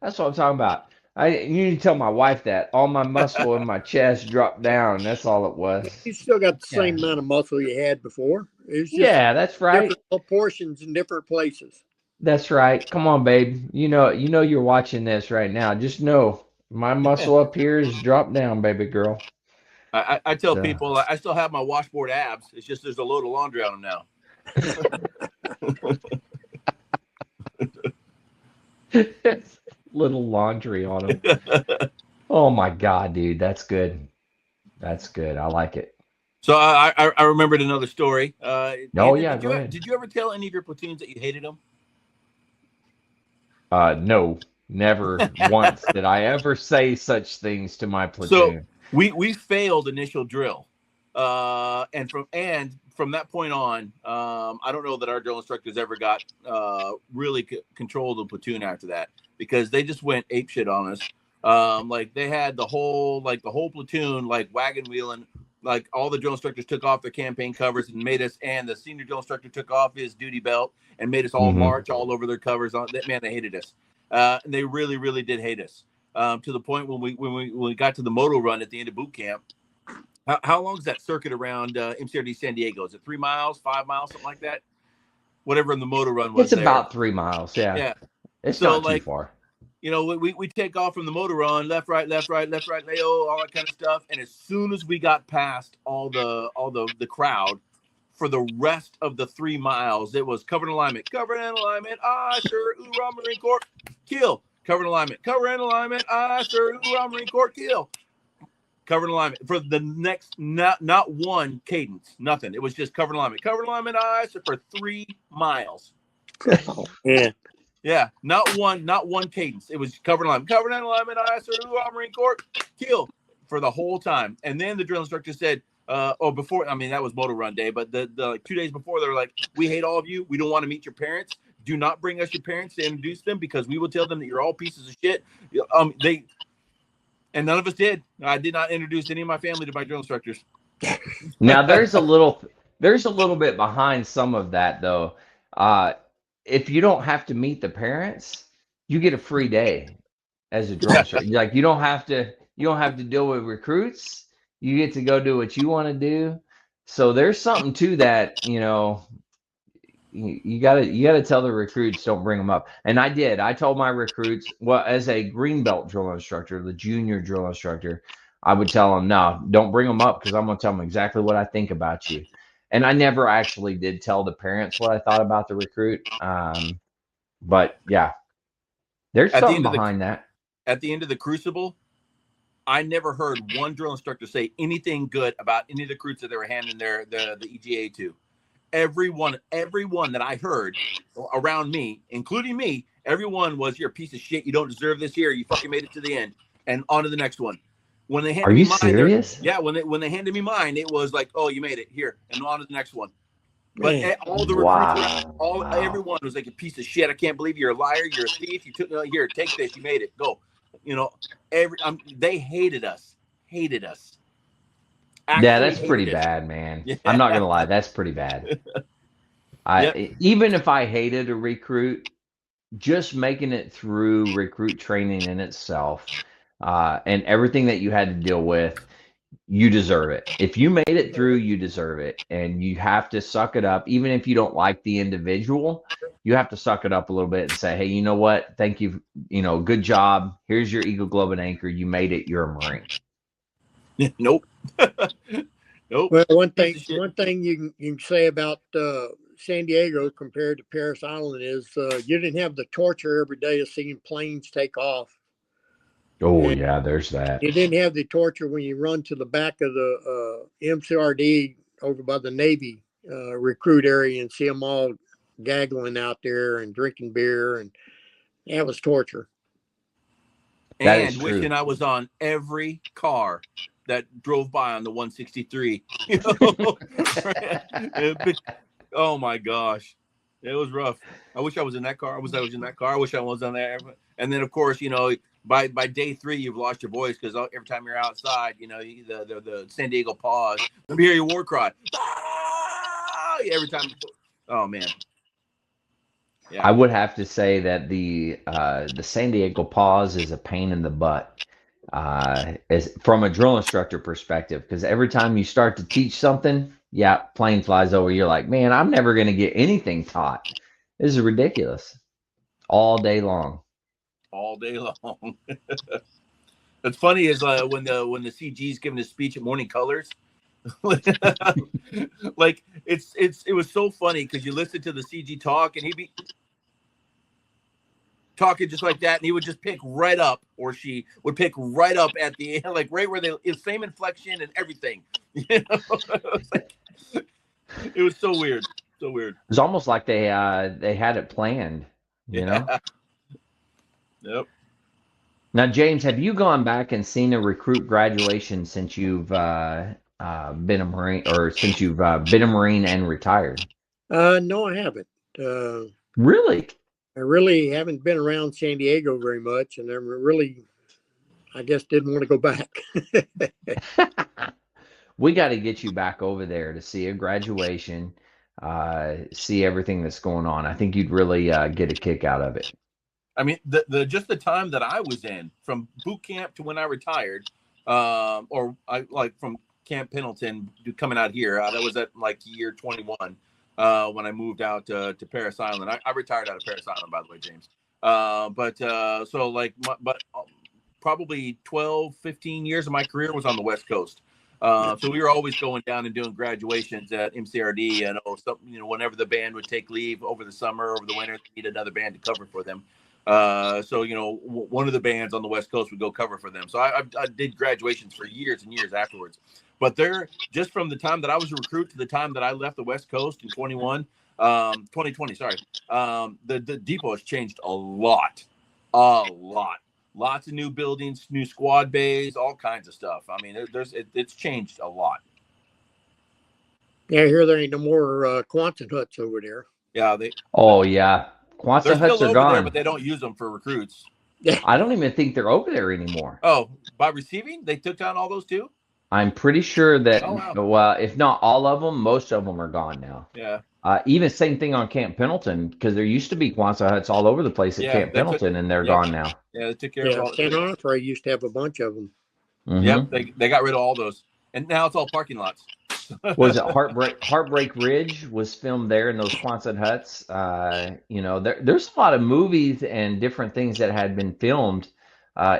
That's what I'm talking about. You need to tell my wife that all my muscle in my chest dropped down. That's all it was. You still got the same amount of muscle you had before. It's just that's right. different proportions in different places. That's right. Come on, babe. You know you're watching this right now. Just know my muscle up here is dropped down, baby girl. I tell people I still have my washboard abs. It's just there's a load of laundry on them now. Little laundry on them. Oh my God, dude, that's good. That's good. I like it. So I remembered another story. Andrew, yeah, go ahead. Did you ever tell any of your platoons that you hated them? No, never once did I ever say such things to my platoon. So we failed initial drill, and from that point on, I don't know that our drill instructors ever got really control of the platoon after that, because they just went apeshit on us. Like they had the whole platoon like wagon wheeling. Like all the drill instructors took off their campaign covers and made us, and the senior drill instructor took off his duty belt and made us all march all over their covers. That man, they hated us. And they really, really did hate us. To the point when we got to the moto run at the end of boot camp. How long is that circuit around MCRD San Diego? Is it 3 miles, 5 miles, something like that? Whatever in the moto run was. It's about 3 miles. Yeah. It's so, not too far. We take off from the motor run, left, right, all that kind of stuff. And as soon as we got past all the crowd, for the rest of the 3 miles, it was cover and alignment. Ah, sure, hoorah, Marine Corps, kill. Cover and alignment. I sure, hoorah, Marine Corps, kill. Covered alignment for the next, not one cadence, nothing. It was just covered alignment ice for 3 miles. Yeah. Yeah, not one cadence. It was covered alignment ice or Marine Corps, kill for the whole time. And then the drill instructor said, before, I mean, that was motor run day, but the like 2 days before, they were like, we hate all of you. We don't want to meet your parents. Do not bring us your parents to introduce them because we will tell them that you're all pieces of shit. And none of us did. I did not introduce any of my family to my drill instructors. Now there's a little bit behind some of that though. If you don't have to meet the parents, you get a free day as a drill instructor. Like you don't have to deal with recruits. You get to go do what you want to do. So there's something to that, you know. You gotta tell the recruits, don't bring them up. And I did. I told my recruits, well, as a green belt drill instructor, the junior drill instructor, I would tell them, no, don't bring them up because I'm gonna tell them exactly what I think about you. And I never actually did tell the parents what I thought about the recruit. But yeah, there's something behind that. At the end of the crucible, I never heard one drill instructor say anything good about any of the recruits that they were handing the EGA to. Everyone that I heard around me, including me, everyone was, you're a piece of shit. You don't deserve this here. You fucking made it to the end. And on to the next one. When they handed me mine, serious? Yeah, when they handed me mine, it was like, oh, you made it here, and on to the next one. But all the recruits, everyone was like, a piece of shit. I can't believe you're a liar. You're a thief. You took here, take this. You made it. Go. You know, they hated us. Yeah, that's pretty bad, man. Yeah. I'm not gonna lie, that's pretty bad. Even if I hated a recruit, just making it through recruit training in itself, and everything that you had to deal with, you deserve it. If you made it through, you deserve it, and you have to suck it up. Even if you don't like the individual, you have to suck it up a little bit and say, hey, you know what? Thank you. You know, good job. Here's your Eagle Globe and Anchor. You made it. You're a Marine. Nope. Nope. Well, one thing you can say about San Diego compared to Parris Island is you didn't have the torture every day of seeing planes take off. Oh, and yeah, there's that. You didn't have the torture when you run to the back of the MCRD over by the Navy recruit area and see them all gaggling out there and drinking beer, and that was torture. And wishing I was on every car that drove by on the 163. You know? Oh my gosh, it was rough. I wish I was in that car. I was in that car. I wish I was on there. And then of course, you know, by day 3, you've lost your voice because every time you're outside, you know, the San Diego pause. Let me hear your war cry. Ah! Every time. Oh man. Yeah. I would have to say that the San Diego pause is a pain in the butt, as from a drill instructor perspective, because every time you start to teach something, plane flies over. You're like, man, I'm never going to get anything taught. This is ridiculous. All day long. All day long. What's funny is when the CG's giving his speech at Morning Colors. Like it was so funny because you listen to the CG talk and he'd be talking just like that, and he would just pick right up, or she would pick right up at the end, like right where it's same inflection and everything. You know? It was so weird. So weird. It was almost like they had it planned, you know? Yep. Now, James, have you gone back and seen a recruit graduation since you've been a Marine, or since you've been a Marine and retired? No, I haven't. Really? I really haven't been around San Diego very much, and I guess didn't want to go back. We got to get you back over there to see a graduation, see everything that's going on. I think you'd really get a kick out of it. I mean, just the time that I was in, from boot camp to when I retired, or I like from Camp Pendleton to coming out here, that was at like year 21 when I moved out to Parris Island. I retired out of Parris Island, by the way, James. Probably 12, 15 years of my career was on the West Coast. So we were always going down and doing graduations at MCRD, and whenever the band would take leave over the summer, over the winter, they need another band to cover for them. So, one of the bands on the West Coast would go cover for them. So I did graduations for years and years afterwards. But they're just from the time that I was a recruit to the time that I left the West Coast in 2020, sorry. The depot has changed a lot. Lots of new buildings, new squad bays, all kinds of stuff. I mean, it's changed a lot. Yeah, I hear there ain't no more Quonset huts over there. Yeah, Yeah. Quonset they're huts still are over there, gone. but they don't use them for recruits. I don't even think they're over there anymore. Oh, by receiving, they took down all those too? I'm pretty sure that, Oh, wow. well, if not all of them, most of them are gone now. Yeah. Even same thing on Camp Pendleton, because there used to be Quonset huts all over the place at Camp Pendleton, and they're gone now. Yeah, they took care of all. San Onofre used to have a bunch of them. Mm-hmm. Yep, they got rid of all those, and now it's all parking lots. Was it Heartbreak Ridge was filmed there in those Quonset huts? There's a lot of movies and different things that had been filmed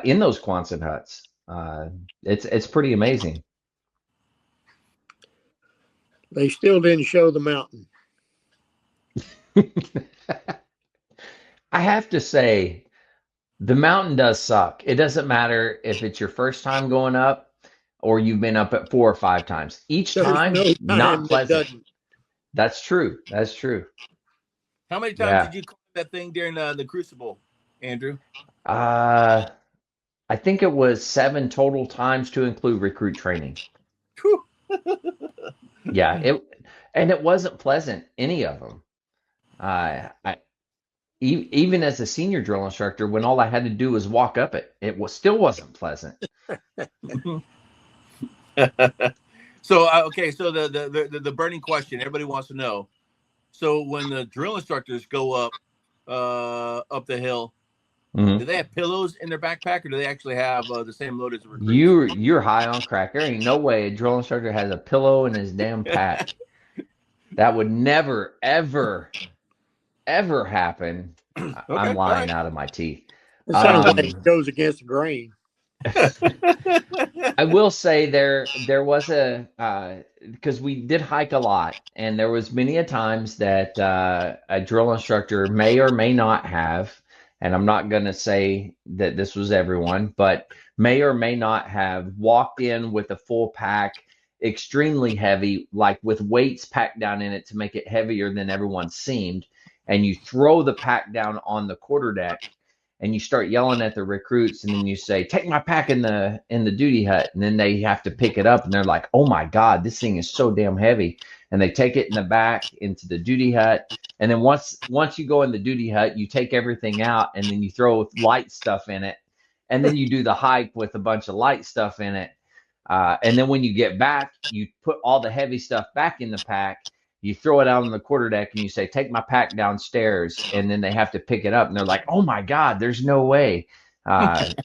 in those Quonset huts. It's pretty amazing. They still didn't show the mountain. I have to say, the mountain does suck. It doesn't matter if it's your first time going up or you've been up at 4 or 5 times. Each time, not pleasant. That's true. That's true. How many times did you climb that thing during the Crucible, Andrew? I think it was 7 total times to include recruit training. Whew. Yeah, it wasn't pleasant, any of them. Even as a senior drill instructor, when all I had to do was walk up it, still wasn't pleasant. So so the burning question everybody wants to know. So when the drill instructors go up the hill, do they have pillows in their backpack, or do they actually have the same load as a recruit? You're high on crack. There ain't no way a drill instructor has a pillow in his damn pack. That would never, ever happen. Okay, I'm lying out of my teeth. It sounds like it goes against the grain. I will say there was because we did hike a lot, and there was many a times that a drill instructor may or may not have, and I'm not going to say that this was everyone, but may or may not have walked in with a full pack, extremely heavy, like with weights packed down in it to make it heavier than everyone seemed, and you throw the pack down on the quarterdeck and you start yelling at the recruits, and then you say, "Take my pack in the duty hut," and then they have to pick it up, and they're like, "Oh my God, this thing is so damn heavy," and they take it in the back into the duty hut, and then once you go in the duty hut, you take everything out, and then you throw light stuff in it, and then you do the hike with a bunch of light stuff in it, and then when you get back, you put all the heavy stuff back in the pack. You throw it out on the quarterdeck and you say, "Take my pack downstairs," and then they have to pick it up, and they're like, "Oh my God, there's no way." I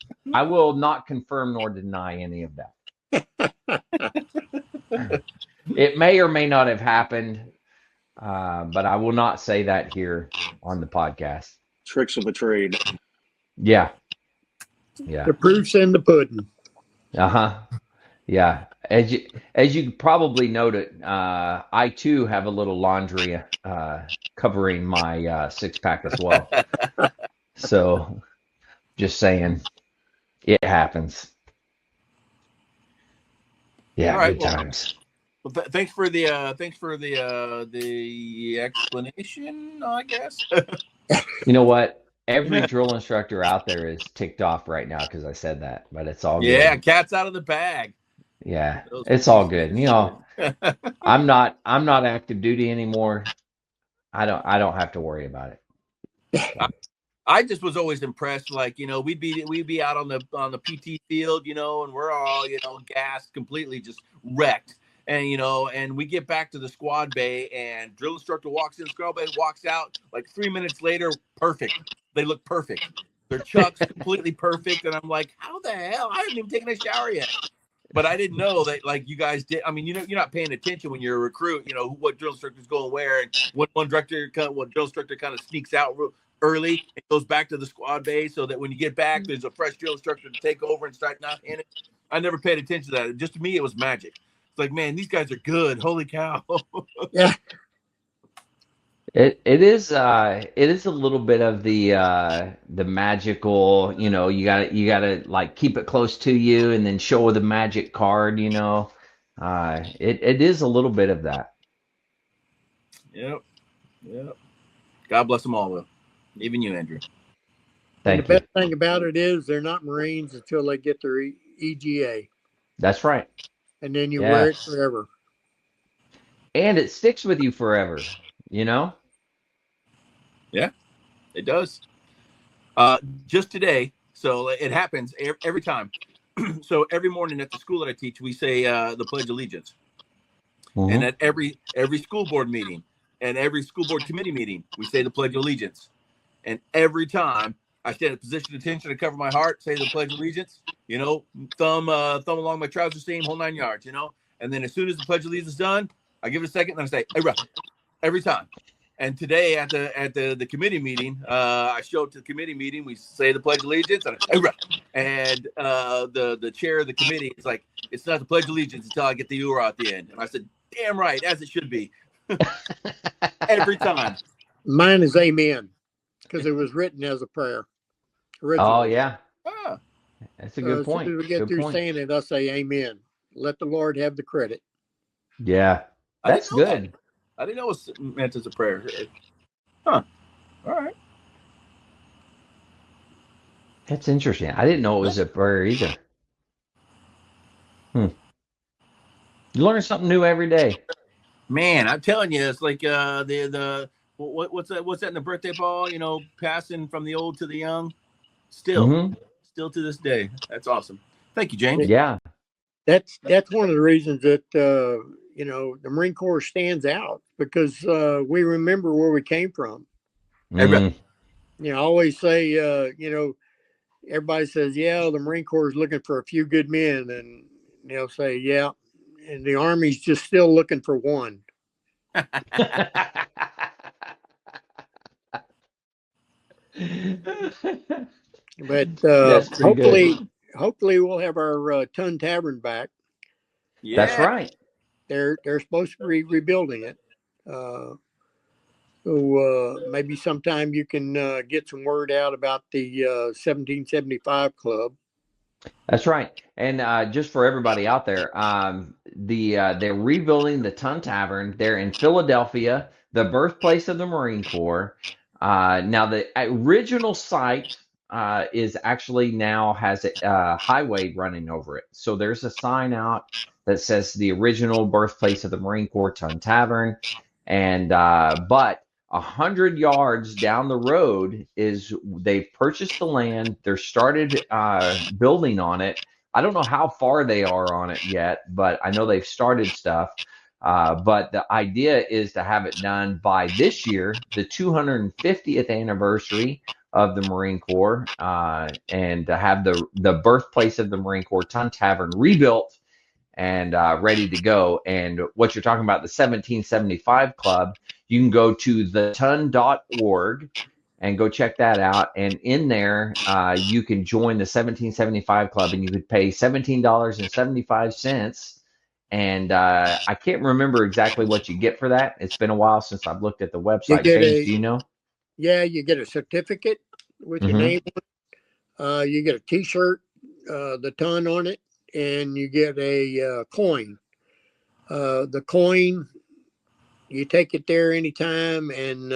will not confirm nor deny any of that. It may or may not have happened, but I will not say that here on the podcast. Tricks of the trade. Yeah. The proof's in the pudding. Yeah. As you probably noted, I too have a little laundry covering my 6-pack as well. So, just saying, it happens. Yeah, all right, good times. Well, thanks for the explanation, I guess. You know what? Every drill instructor out there is ticked off right now because I said that, but it's all good. Yeah, cat's out of the bag. Yeah, it's all good. You know, I'm not active duty anymore. I don't have to worry about it. So. I just was always impressed. Like, we'd be out on the PT field, and we're all, gassed, completely just wrecked. And, and we get back to the squad bay, and drill instructor walks in the squad bay, walks out like 3 minutes later, perfect. They look perfect. Their chucks completely perfect. And I'm like, how the hell? I haven't even taken a shower yet. But I didn't know that, like, you guys did. I mean, you're not paying attention when you're a recruit, what drill instructor's going where. And what drill instructor kind of sneaks out early and goes back to the squad bay so that when you get back, there's a fresh drill instructor to take over and start not in it. I never paid attention to that. Just to me, it was magic. It's like, man, these guys are good. Holy cow. Yeah. It is a little bit of the magical, you gotta like keep it close to you and then show the magic card, it is a little bit of that. Yep. Yep. God bless them all, Will. Even you, Andrew. And the Thank you. best thing about it is they're not Marines until they get their EGA, That's right. and then you wear it Yes. forever. And it sticks with you forever, you know? Yeah, it does. Just today, so it happens every time. So every morning at the school that I teach, we say the Pledge of Allegiance. And at every school board meeting and every school board committee meeting, we say the Pledge of Allegiance. And every time I stand in position of attention to cover my heart, say the Pledge of Allegiance, thumb along my trouser seam, whole 9 yards, And then as soon as the Pledge of Allegiance is done, I give it a second and I say, hey, every time. And today at the committee meeting, I show up to the committee meeting. We say the Pledge of Allegiance, and the chair of the committee is like, "It's not the Pledge of Allegiance until I get the URA at the end." And I said, "Damn right, as it should be." Every time. Mine is amen, because it was written as a prayer. Oh Originally. yeah, Ah, that's a good As point. soon as we get Good through point. saying it, I say amen. Let the Lord have the credit. Yeah, that's I didn't know good. that. I didn't know it was meant as a prayer. Huh. All right. That's interesting. I didn't know it was a prayer either. You learn something new every day. Man, I'm telling you, it's like what's that in the birthday ball? Passing from the old to the young. Still to this day. That's awesome. Thank you, James. Yeah. That's one of the reasons that the Marine Corps stands out, because we remember where we came from. Mm. I always say, everybody says, yeah, the Marine Corps is looking for a few good men, and they'll say, yeah, and the Army's just still looking for one. But That's pretty good. hopefully we'll have our Ton Tavern back. Yeah. That's right. They're supposed to be rebuilding it. So maybe sometime you can get some word out about the 1775 Club. That's right. And just for everybody out there, they're rebuilding the Tun Tavern. They're in Philadelphia, the birthplace of the Marine Corps. Now, the original site is actually now has a highway running over it. So there's a sign out that says the original birthplace of the Marine Corps, Tun Tavern. And but 100 yards down the road is they've purchased the land. They're started building on it. I don't know how far they are on it yet, but I know they've started stuff. But the idea is to have it done by this year, the 250th anniversary of the Marine Corps, and to have the birthplace of the Marine Corps, Tun Tavern, rebuilt and ready to go. And what you're talking about, the 1775 Club, you can go to thetun.org and go check that out. And in there, you can join the 1775 Club, and you could pay $17.75. And I can't remember exactly what you get for that. It's been a while since I've looked at the website. James, do you know? Yeah, you get a certificate with your name on it. You get a T-shirt, the Ton on it, and you get a coin. The coin, you take it there anytime, and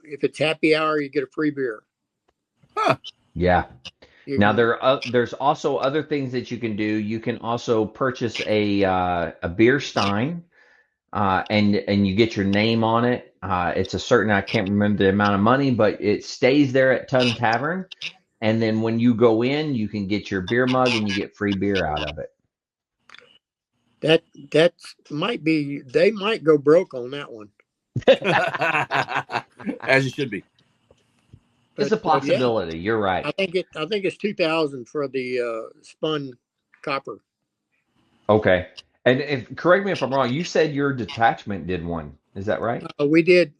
if it's happy hour, you get a free beer. Huh. Yeah. Now there's also other things that you can do. You can also purchase a beer stein, and you get your name on it. It's a certain, I can't remember the amount of money, but it stays there at Tun Tavern. And then when you go in, you can get your beer mug and you get free beer out of it. That might be, they might go broke on that one. As it should be. It's a possibility. You're right. I think it's 2,000 for the spun copper. Okay. And correct me if I'm wrong, you said your detachment did one. Is that right? We did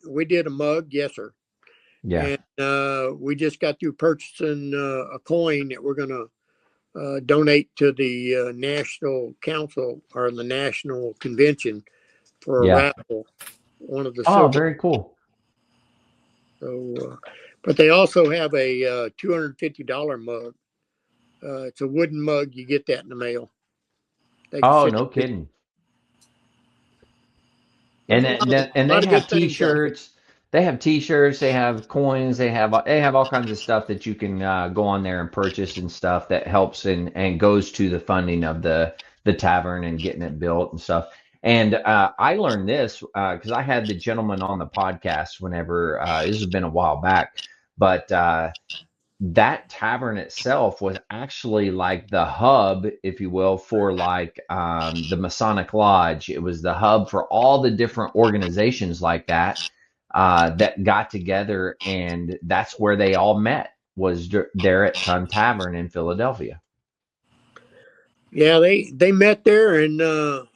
a mug, yes, sir. Yeah. And we just got through purchasing a coin that we're going to donate to the National Council or the National Convention for a raffle. One of the silver. Very cool. So, but they also have a $250 mug. It's a wooden mug. You get that in the mail. They can Oh, send no it to you. kidding. There's And a they lot of have good things out there. T-shirts. They have T-shirts. They have coins. They have all kinds of stuff that you can go on there and purchase and stuff that helps and goes to the funding of the tavern and getting it built and stuff. And I learned this because I had the gentleman on the podcast whenever this has been a while back, but that tavern itself was actually like the hub, if you will, for like the Masonic Lodge. It was the hub for all the different organizations like that that got together, and that's where they all met, was there at Sun Tavern in Philadelphia. Yeah, they met there, and the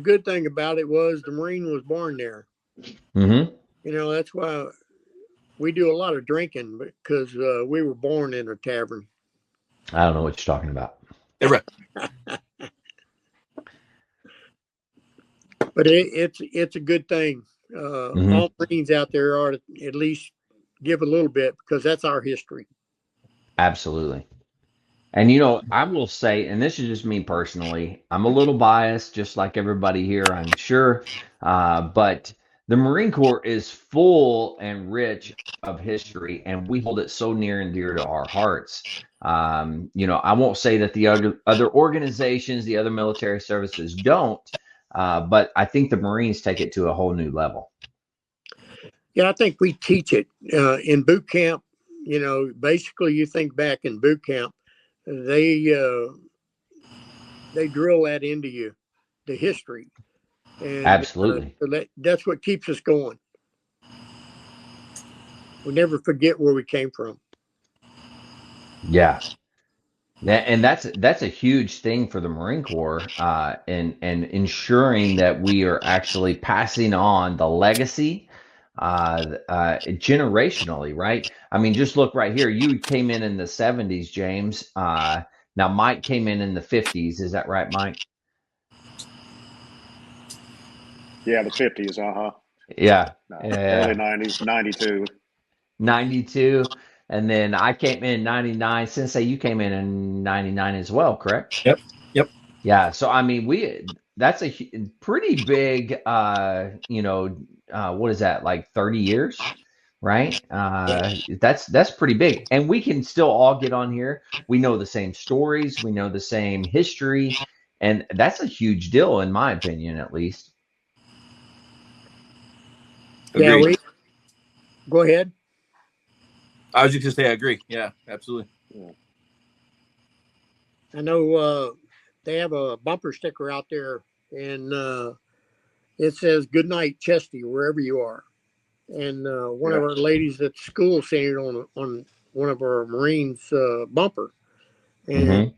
good thing about it was the Marine was born there. Mm-hmm. You know, that's why we do a lot of drinking, because we were born in a tavern. I don't know what you're talking about. But it's a good thing. All Marines out there are to at least give a little bit, because that's our history. Absolutely. And I will say, and this is just me personally, I'm a little biased, just like everybody here, I'm sure. But the Marine Corps is full and rich of history, and we hold it so near and dear to our hearts. I won't say that the other organizations, the other military services don't, but I think the Marines take it to a whole new level. Yeah, I think we teach it in boot camp. Basically, you think back in boot camp, they drill that into you, the history, and Absolutely. that's what keeps us going. We never forget where we came from. Yeah. And that's a huge thing for the Marine Corps, and ensuring that we are actually passing on the legacy generationally, right? I mean, just look right here. You came in the 70s, James. Now Mike came in the 50s. Is that right, Mike? Yeah, the 50s. Yeah. Early 90s, 92. 92. And then I came in 99. Sensei, you came in 99 as well, correct? Yep. Yeah. So, I mean, that's a pretty big, what is that, like 30 years, right? That's pretty big. And we can still all get on here. We know the same stories. We know the same history. And that's a huge deal, in my opinion, at least. Agreed. Yeah, go ahead. I was just going to say, I agree. Yeah, absolutely. Yeah. I know they have a bumper sticker out there, and it says "Good night, Chesty," wherever you are. And one of our ladies at school seen it on one of our Marines' bumper, and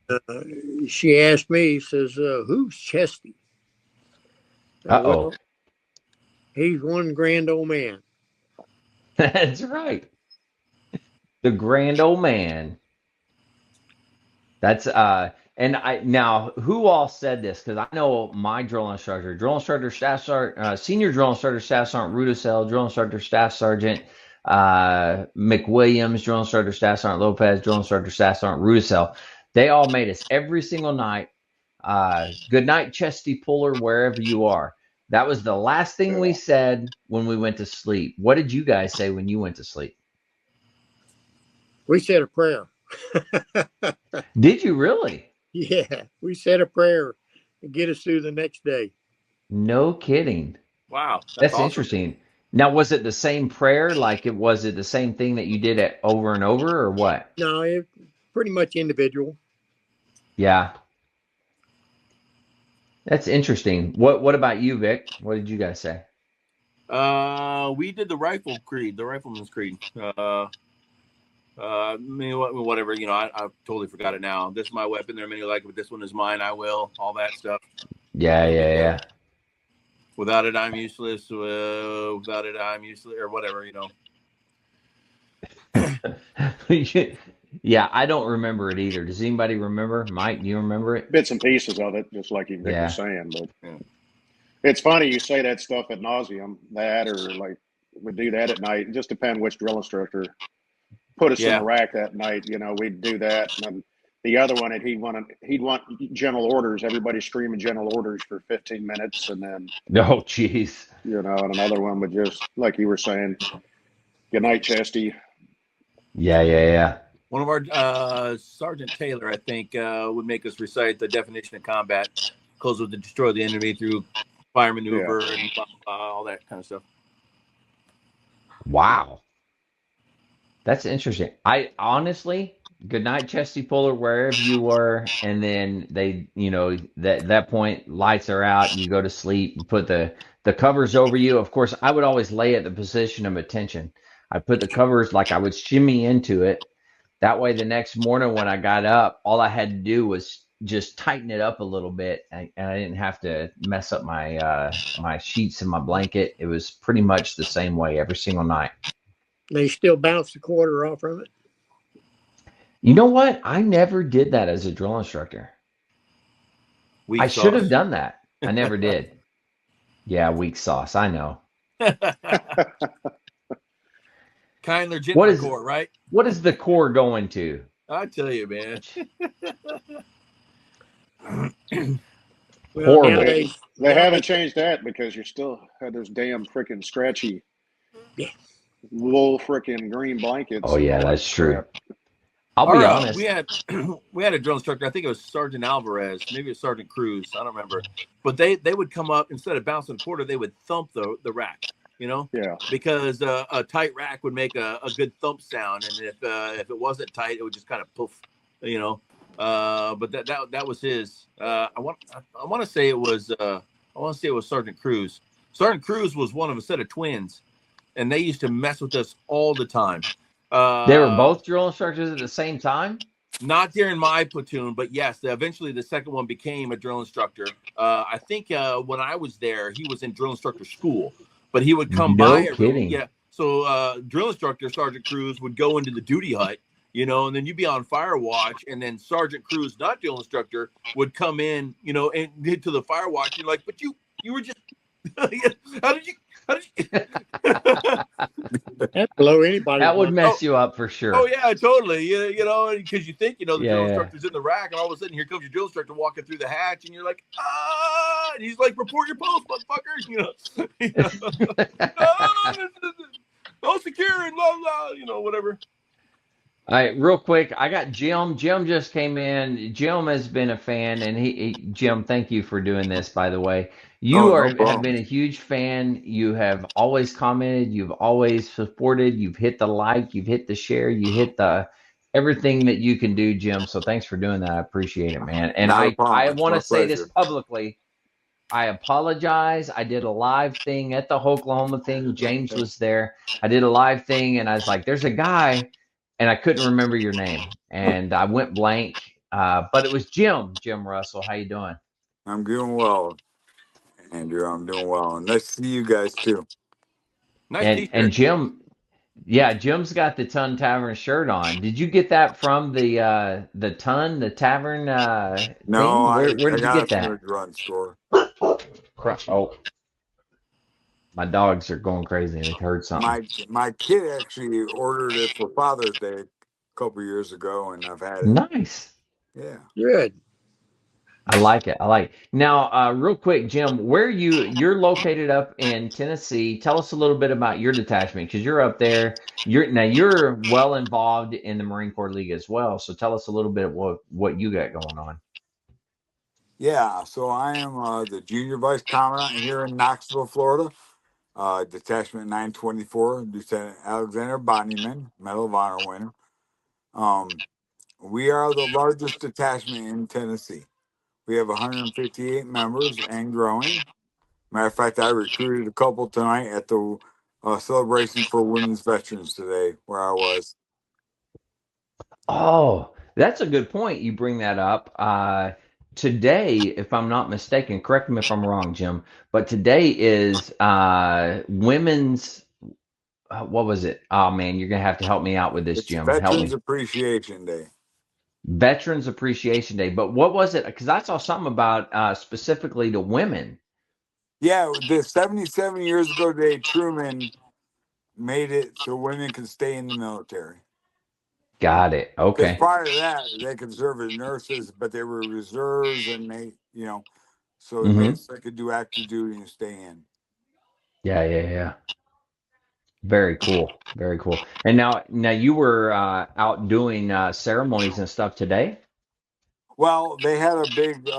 she asked me, says, "Who's Chesty?" Well, he's one grand old man. That's right. The grand old man. That's and now who all said this? Because I know my drill instructor, staff sergeant, senior drill instructor, staff sergeant Rudisell, drill instructor, staff sergeant McWilliams, drill instructor, staff sergeant Lopez, drill instructor, staff sergeant Rudisell. They all made us every single night. Good night, Chesty Puller, wherever you are. That was the last thing we said when we went to sleep. What did you guys say when you went to sleep? We said a prayer. Did you really? Yeah, we said a prayer to get us through the next day. No kidding. Wow. That's awesome. Interesting. Now, was it the same prayer? Was it the same thing that you did it over and over, or what? No, it pretty much individual. Yeah. That's interesting. What about you, Vic? What did you guys say? We did the rifle creed, the rifleman's creed. Whatever, I totally forgot it now. This is my weapon. There are many like it, but this one is mine. I will. All that stuff. Yeah. Without it, I'm useless. Without it, I'm useless, or whatever, Yeah, I don't remember it either. Does anybody remember? Mike, do you remember it? Bits and pieces of it, just like Vic was saying. But it's funny you say that stuff ad nauseum, that or like would do that at night. It just depend which drill instructor put us in Yeah. the rack that night. We'd do that. And then the other one, he'd want general orders. Everybody screaming general orders for 15 minutes, and then Oh, jeez. and another one would just, like you were saying, good night, Chesty. Yeah. One of our Sergeant Taylor, I think, would make us recite the definition of combat. Close with to destroy the enemy through fire maneuver and all that kind of stuff. Wow. That's interesting. I honestly, good night, Chesty Puller, wherever you were, and then they, that point, lights are out, you go to sleep, you put the covers over you. Of course, I would always lay at the position of attention. I put the covers like I would shimmy into it. That way, the next morning when I got up, all I had to do was just tighten it up a little bit, and I didn't have to mess up my my sheets and my blanket. It was pretty much the same way every single night. They still bounce the quarter off of it. You know what? I never did that as a drill instructor. I should have done that. I never did. Yeah, weak sauce. I know. Kindler Gentler core, right? What is the core going to? I tell you, man. Horrible. Nowadays, They haven't changed that because you still have those damn freaking scratchy wool freaking green blankets. Oh yeah, that's true. I'll be honest. We had a drill instructor. I think it was Sergeant Alvarez, maybe it was Sergeant Cruz. I don't remember. But they would come up, instead of bouncing the quarter, they would thump the rack. Yeah. Because a tight rack would make a good thump sound, and if it wasn't tight, it would just kind of poof. But that was his. I want to say it was Sergeant Cruz. Sergeant Cruz was one of a set of twins, and they used to mess with us all the time. They were both drill instructors at the same time? Not during my platoon, but yes, eventually the second one became a drill instructor. I think when I was there, he was in drill instructor school, but he would come by. No kidding. Yeah. So drill instructor Sergeant Cruz would go into the duty hut, and then you'd be on fire watch, and then Sergeant Cruz, not drill instructor, would come in, and get to the fire watch. You're like, but you were just, how did you? That'd blow anybody. That would mess you up for sure. Oh yeah, totally. Because you think the drill instructor's in the rack, and all of a sudden here comes your drill instructor walking through the hatch, and you're like, and he's like, report your post, motherfucker. No secure and blah blah, whatever. All right, real quick, I got Jim. Jim just came in. Jim has been a fan, and Jim, thank you for doing this, by the way. You have been a huge fan. You have always commented. You've always supported. You've hit the like. You've hit the share. You hit the everything that you can do, Jim. So thanks for doing that. I appreciate it, man. And I want to say this publicly. I apologize. I did a live thing at the Oklahoma thing. James was there. I did a live thing, and I was like, there's a guy, and I couldn't remember your name. And I went blank. But it was Jim Russell. How you doing? I'm doing well, Andrew. I'm doing well. And nice to see you guys, too. Nice and Jim, Jim's got the Ton Tavern shirt on. Did you get that from the Tavern No, thing? Where did you get that? Run store. Oh, my dogs are going crazy. They heard something. My kid actually ordered it for Father's Day a couple years ago, and I've had it. Nice. Yeah. Good. I like it. Now, real quick, Jim, where you're located up in Tennessee. Tell us a little bit about your detachment, because you're up there. You're well involved in the Marine Corps League as well. So tell us a little bit of what you got going on. Yeah, so I am the junior vice commandant here in Knoxville, Florida. Detachment 924, Lieutenant Alexander Bonnyman, Medal of Honor winner. We are the largest detachment in Tennessee. We have 158 members and growing. Matter of fact, I recruited a couple tonight at the celebration for Women's Veterans today, where I was. Oh, that's a good point. You bring that up. Today, if I'm not mistaken, correct me if I'm wrong, Jim, but today is women's. What was it? Oh man, you're gonna have to help me out with this, It's Jim. Veterans Appreciation Day. Veterans Appreciation Day. But what was it? Because I saw something about specifically to women. Yeah, the 77 years ago today, Truman made it so women could stay in the military. Got it. Because Okay. prior to that, they could serve as nurses, but they were reserves, and they, so they made Mm-hmm. it so they could do active duty and stay in. Yeah, yeah, yeah. Very cool. Very cool. And now you were out doing ceremonies and stuff today? Well, they had a big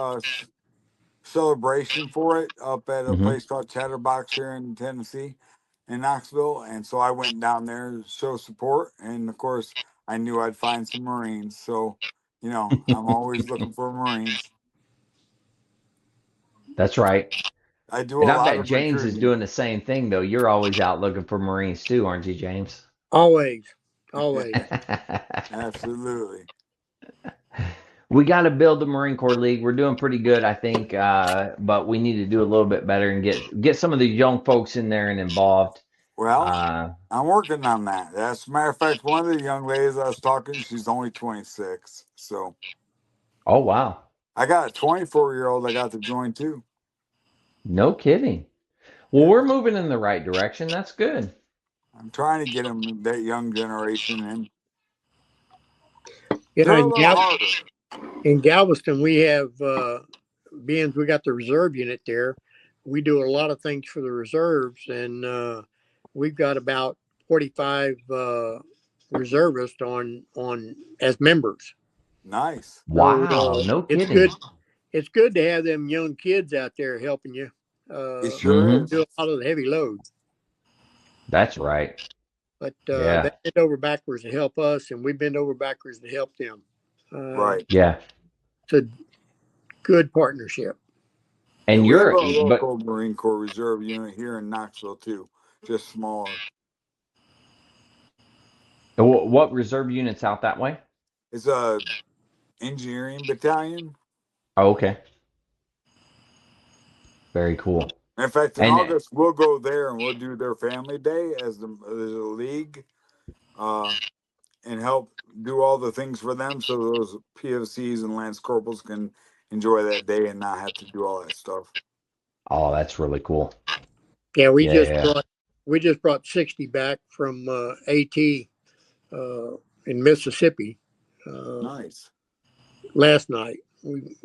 celebration for it up at a Mm-hmm. place called Chatterbox here in Tennessee, in Knoxville, and so I went down there to show support. And of course, I knew I'd find some Marines, so I'm always looking for Marines. That's right. I do a And I lot bet of James is recruiting. doing the same thing, though. You're always out looking for Marines too, aren't you, James? Always, always. Absolutely. We got to build the Marine Corps League. We're doing pretty good, I think, but we need to do a little bit better and get some of the young folks in there and involved. Well, Uh, I'm working on that. As a matter of fact, one of the young ladies I was talking, she's only 26. So oh, wow. I got a 24-year-old I got to join too. No kidding. Well, Yeah. we're moving in the right direction. That's good. I'm trying to get them, that young generation in. Yeah, They're a little harder. in Galveston, we have, being we got the reserve unit there, we do a lot of things for the reserves, and we've got about 45 reservists on as members. Nice. So Wow. No it's good. kidding. It's good to have them young kids out there helping you. It Mm-hmm. sure is. Do a lot of the heavy load. That's right. But Yeah. they bend over backwards to help us, and we bend over backwards to help them. Right. Yeah. It's a good partnership. Yeah, And we have a but local Marine Corps Reserve unit here in Knoxville too, just smaller. what reserve units out that way? It's a engineering battalion. Oh, okay. Very cool. In fact, in And August we'll go there and we'll do their family day as the league, uh, and help do all the things for them, so those PFCs and Lance Corporals can enjoy that day and not have to do all that stuff. oh, that's really cool. Yeah, Yeah. we just brought 60 back from AT in Mississippi Nice. last night. We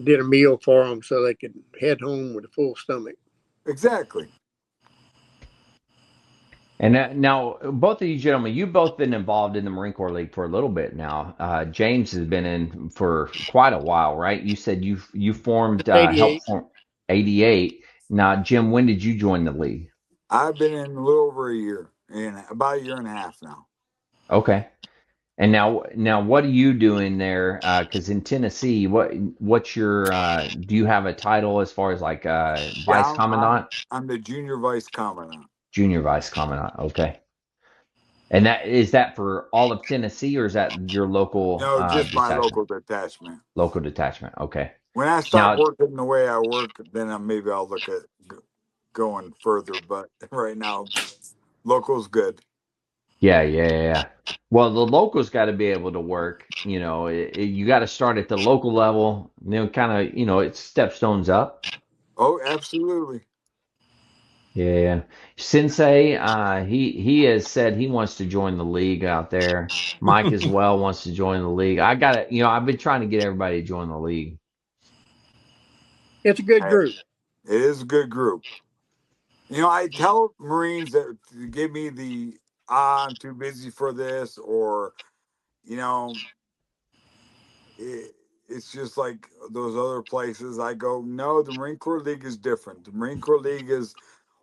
did a meal for them so they could head home with a full stomach. Exactly. And now, both of you gentlemen, you've both been involved in the Marine Corps League for a little bit now. James has been in for quite a while, right? You said you formed, 88. helped form 88. Now, Jim, when did you join the league? I've been in a little over a year, and about a year and a half now. Okay. And now, what are you doing there? Because in Tennessee, what's your do you have a title as far as like vice Yeah, commandant, I'm the junior vice commandant. junior vice commandant? Okay. And is that for all of Tennessee, or is that your local No, just my detachment? local detachment. Local detachment. Okay. When I start Now, working the way I work, then maybe I'll look at going further. But right now, local's good. yeah, yeah, yeah, yeah. Well, the locals got to be able to work. You got to start at the local level. Kind of, it's stepstones up. Oh, absolutely. Yeah, yeah. Sensei, he has said he wants to join the league out there. Mike as well wants to join the league. I got it. I've been trying to get everybody to join the league. It's a good Hey, group. it is a good group. I tell Marines that to give me the I'm too busy for this, or it's just like those other places I go. No, the Marine Corps League is different. The Marine Corps League is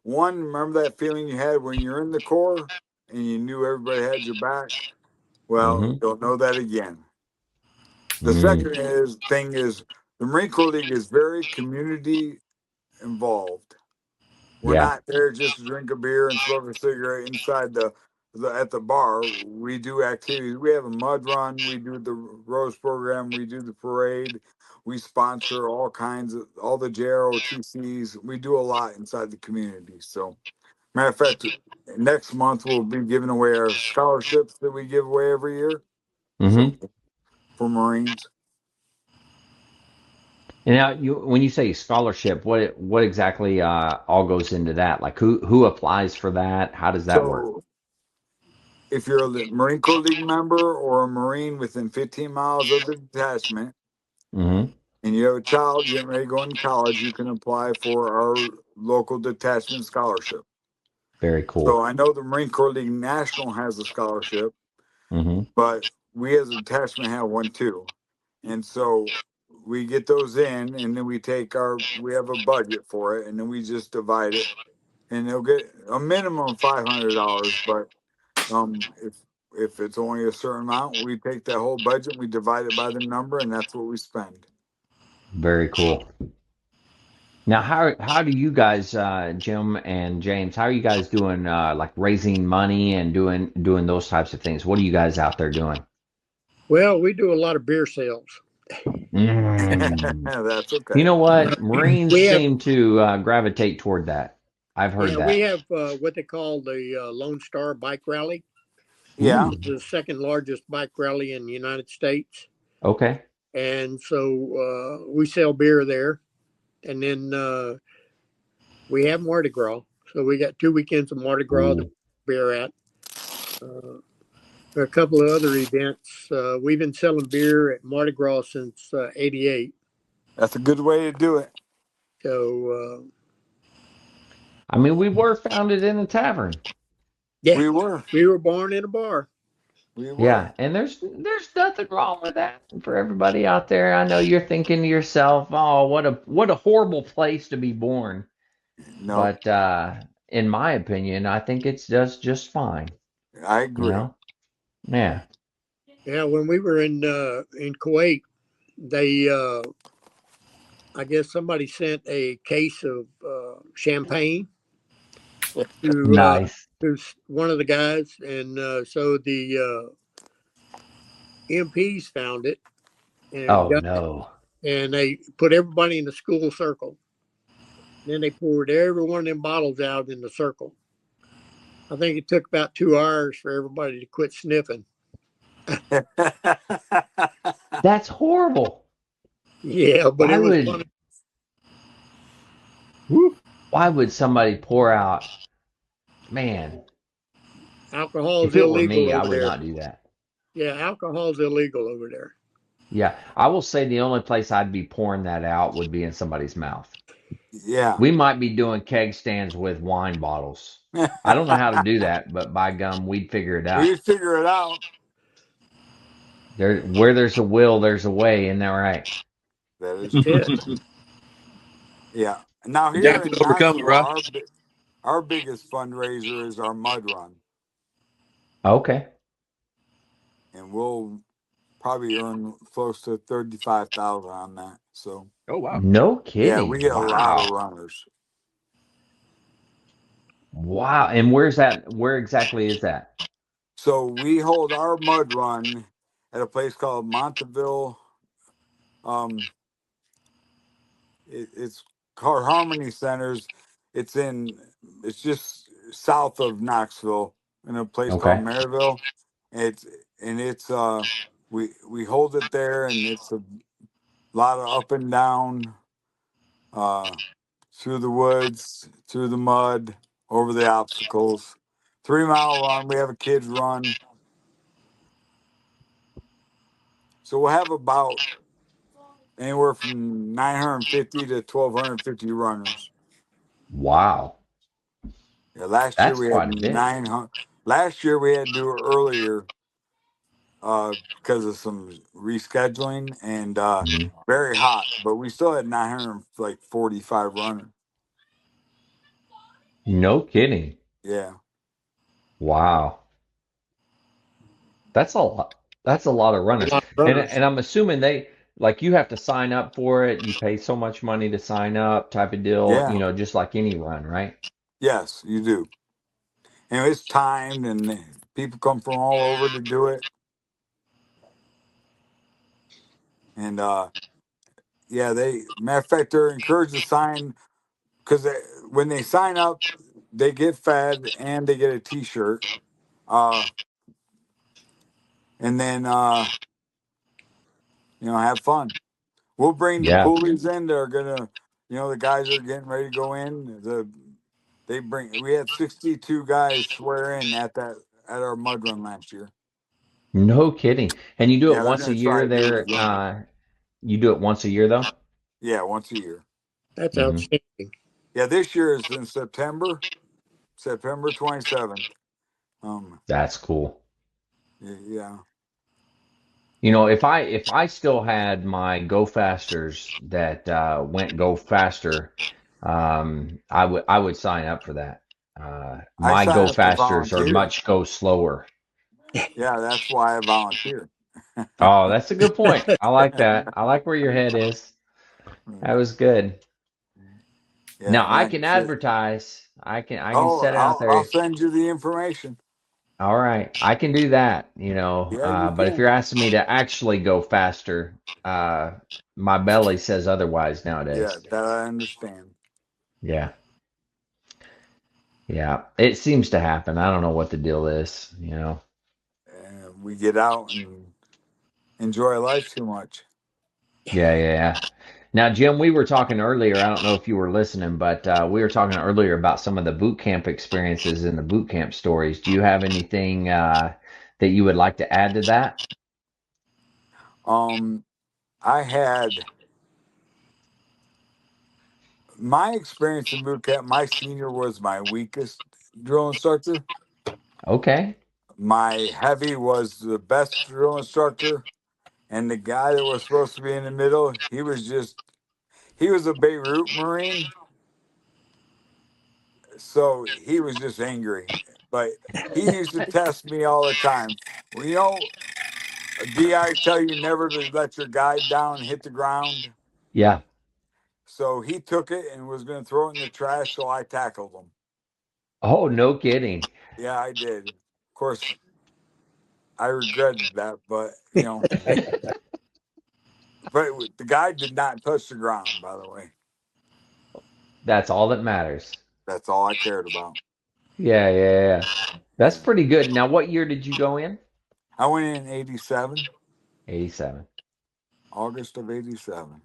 one. Remember that feeling you had when you're in the Corps and you knew everybody had your back. Well, Mm-hmm. you'll know that again. The Mm, second thing is the Marine Corps League is very community involved. We're yeah. not there just to drink a beer and smoke a cigarette inside the at the bar. We do activities. We have a mud run. We do the Rose program. We do the parade. We sponsor all the JROTCs. We do a lot inside the community. So, matter of fact, next month we'll be giving away our scholarships that we give away every year. So Mm-hmm. for Marines. And now, when you say scholarship, what exactly all goes into that? Like who applies for that? How does that work? So if you're a Marine Corps League member or a Marine within 15 miles of the detachment, Hmm. and you have a child getting ready to go into college, you can apply for our local detachment scholarship. Very So cool. I know the Marine Corps League National has a scholarship, Hmm. but we as a detachment have one too. And so we get those in, and then we have a budget for it, and then we just divide it, and they'll get a minimum of $500. But if it's only a certain amount, we take that whole budget, we divide it by the number, and that's what we spend. Very cool. Now, how do you guys, Jim and James, how are you guys doing, like raising money and doing those types of things? What are you guys out there doing? Well, we do a lot of beer sales. Mm. That's You okay. know what? Marines We have, seem to gravitate toward that. I've heard yeah, we that. have what they call the Lone Star Bike Rally. Yeah. Ooh, The second largest bike rally in the United States. okay. And so we sell beer there. And then we have Mardi Gras. So we got 2 weekends of Mardi Gras to Ooh, beer at. There are a couple of other events. We've been selling beer at Mardi Gras since '88. That's a good way to do it. So I mean, we were founded in a tavern. yeah, We were. we were born in a bar. We were. Yeah, and there's nothing wrong with that for everybody out there. I know you're thinking to yourself, "Oh, what a horrible place to be born." No, But in my opinion, I think it's just fine, I you agree. know? Yeah. Yeah, when we were in Kuwait, they I guess somebody sent a case of champagne to Nice. one of the guys, and so the MPs found it and Oh got it, no. and they put everybody in the school circle. Then they poured every one of them bottles out in the circle. I think it took about 2 hours for everybody to quit sniffing. That's horrible. Yeah, but Why it was funny. would why would somebody pour out, man, Alcohol is if it were illegal me, I over would there. not do that. Yeah, alcohol is illegal over there. Yeah, I will say the only place I'd be pouring that out would be in somebody's mouth. Yeah. We might be doing keg stands with wine bottles. I don't know how to do that, but by gum, we'd figure it out. We figure it out. Where there's a will, there's a way, isn't that right? That is That's true. it. Yeah. Now You here have to in overcome it, Knoxville, bro. our biggest fundraiser is our mud run, Okay. and we'll probably earn close to 35,000 on that. So Oh wow. No yeah, we kidding. get a lot of Wow. runners. Wow. And where's that? Where exactly is that? So we hold our mud run at a place called Monteville. Um, it's called Harmony Centers. It's in. It's just south of Knoxville in a place called Okay. Maryville. It's it's we hold it there, and it's a lot of up and down, uh, through the woods, through the mud, over the obstacles. 3 mile run. We have a kids run, so we'll have about anywhere from 950 to 1,250 runners. Wow. Yeah, last year That's we had quite a bit. 900. Last year we had to do it earlier because of some rescheduling and Mhm. very hot, but we still had 945 runners. No kidding. Yeah, Wow. That's a lot. That's a lot of A runners. lot of And runners. and I'm assuming they like you have to sign up for it. You pay so much money to sign up type of deal, yeah, just like any run, right? yes, you do. And it's timed, and people come from all over to do it. And yeah, they matter of fact, they're encouraged to sign because when they sign up, they get fed and they get a T-shirt. Uh, and then have fun. We'll bring the Yeah. poolies in. They're gonna, the guys are getting ready to go in. We had 62 guys swear in at our mud run last year. No kidding. And you do it Yeah, they're once a gonna try year to do it there. again. You do it once a year though? Yeah, once a year. That's Hmm. outstanding. Yeah, this year is in September 27th. That's cool. Yeah. If I still had my Go Fasters that went Go Faster, I would sign up for that. I My Go signed up to Fasters are volunteer. much go slower. Yeah, that's why I volunteer. Oh, that's a good point. I like that. I like where your head is. That was good. Yeah, Now and I can that's it. advertise. I can Oh, set it out I'll there. send you the information. All right, I can do that, Yeah, you but if you're can. asking me to actually go faster, my belly says otherwise Yeah, nowadays. that I understand. Yeah, yeah, it seems to happen. I don't know what the deal is. And we get out and enjoy life too much. Yeah, yeah, yeah. Now, Jim, we were talking earlier. I don't know if you were listening, but we were talking earlier about some of the boot camp experiences and the boot camp stories. Do you have anything that you would like to add to that? Um, I had my experience in boot camp. My senior was my weakest drill instructor. Okay. My heavy was the best drill instructor, and the guy that was supposed to be in the middle, he was a Beirut Marine, so he was just angry. But he used to test me all the time. Well, DIs tell you never to let your guide down and hit the ground. Yeah. So he took it and was going to throw it in the trash, so I tackled him. Oh, no kidding. Yeah, I did. Of course, I regretted that, but the guy did not touch the ground, by the way. That's all that matters. That's all I cared about. Yeah, yeah, yeah. That's Yeah. pretty good. Now, what year did you go in? I went in 87, 87. August of 87.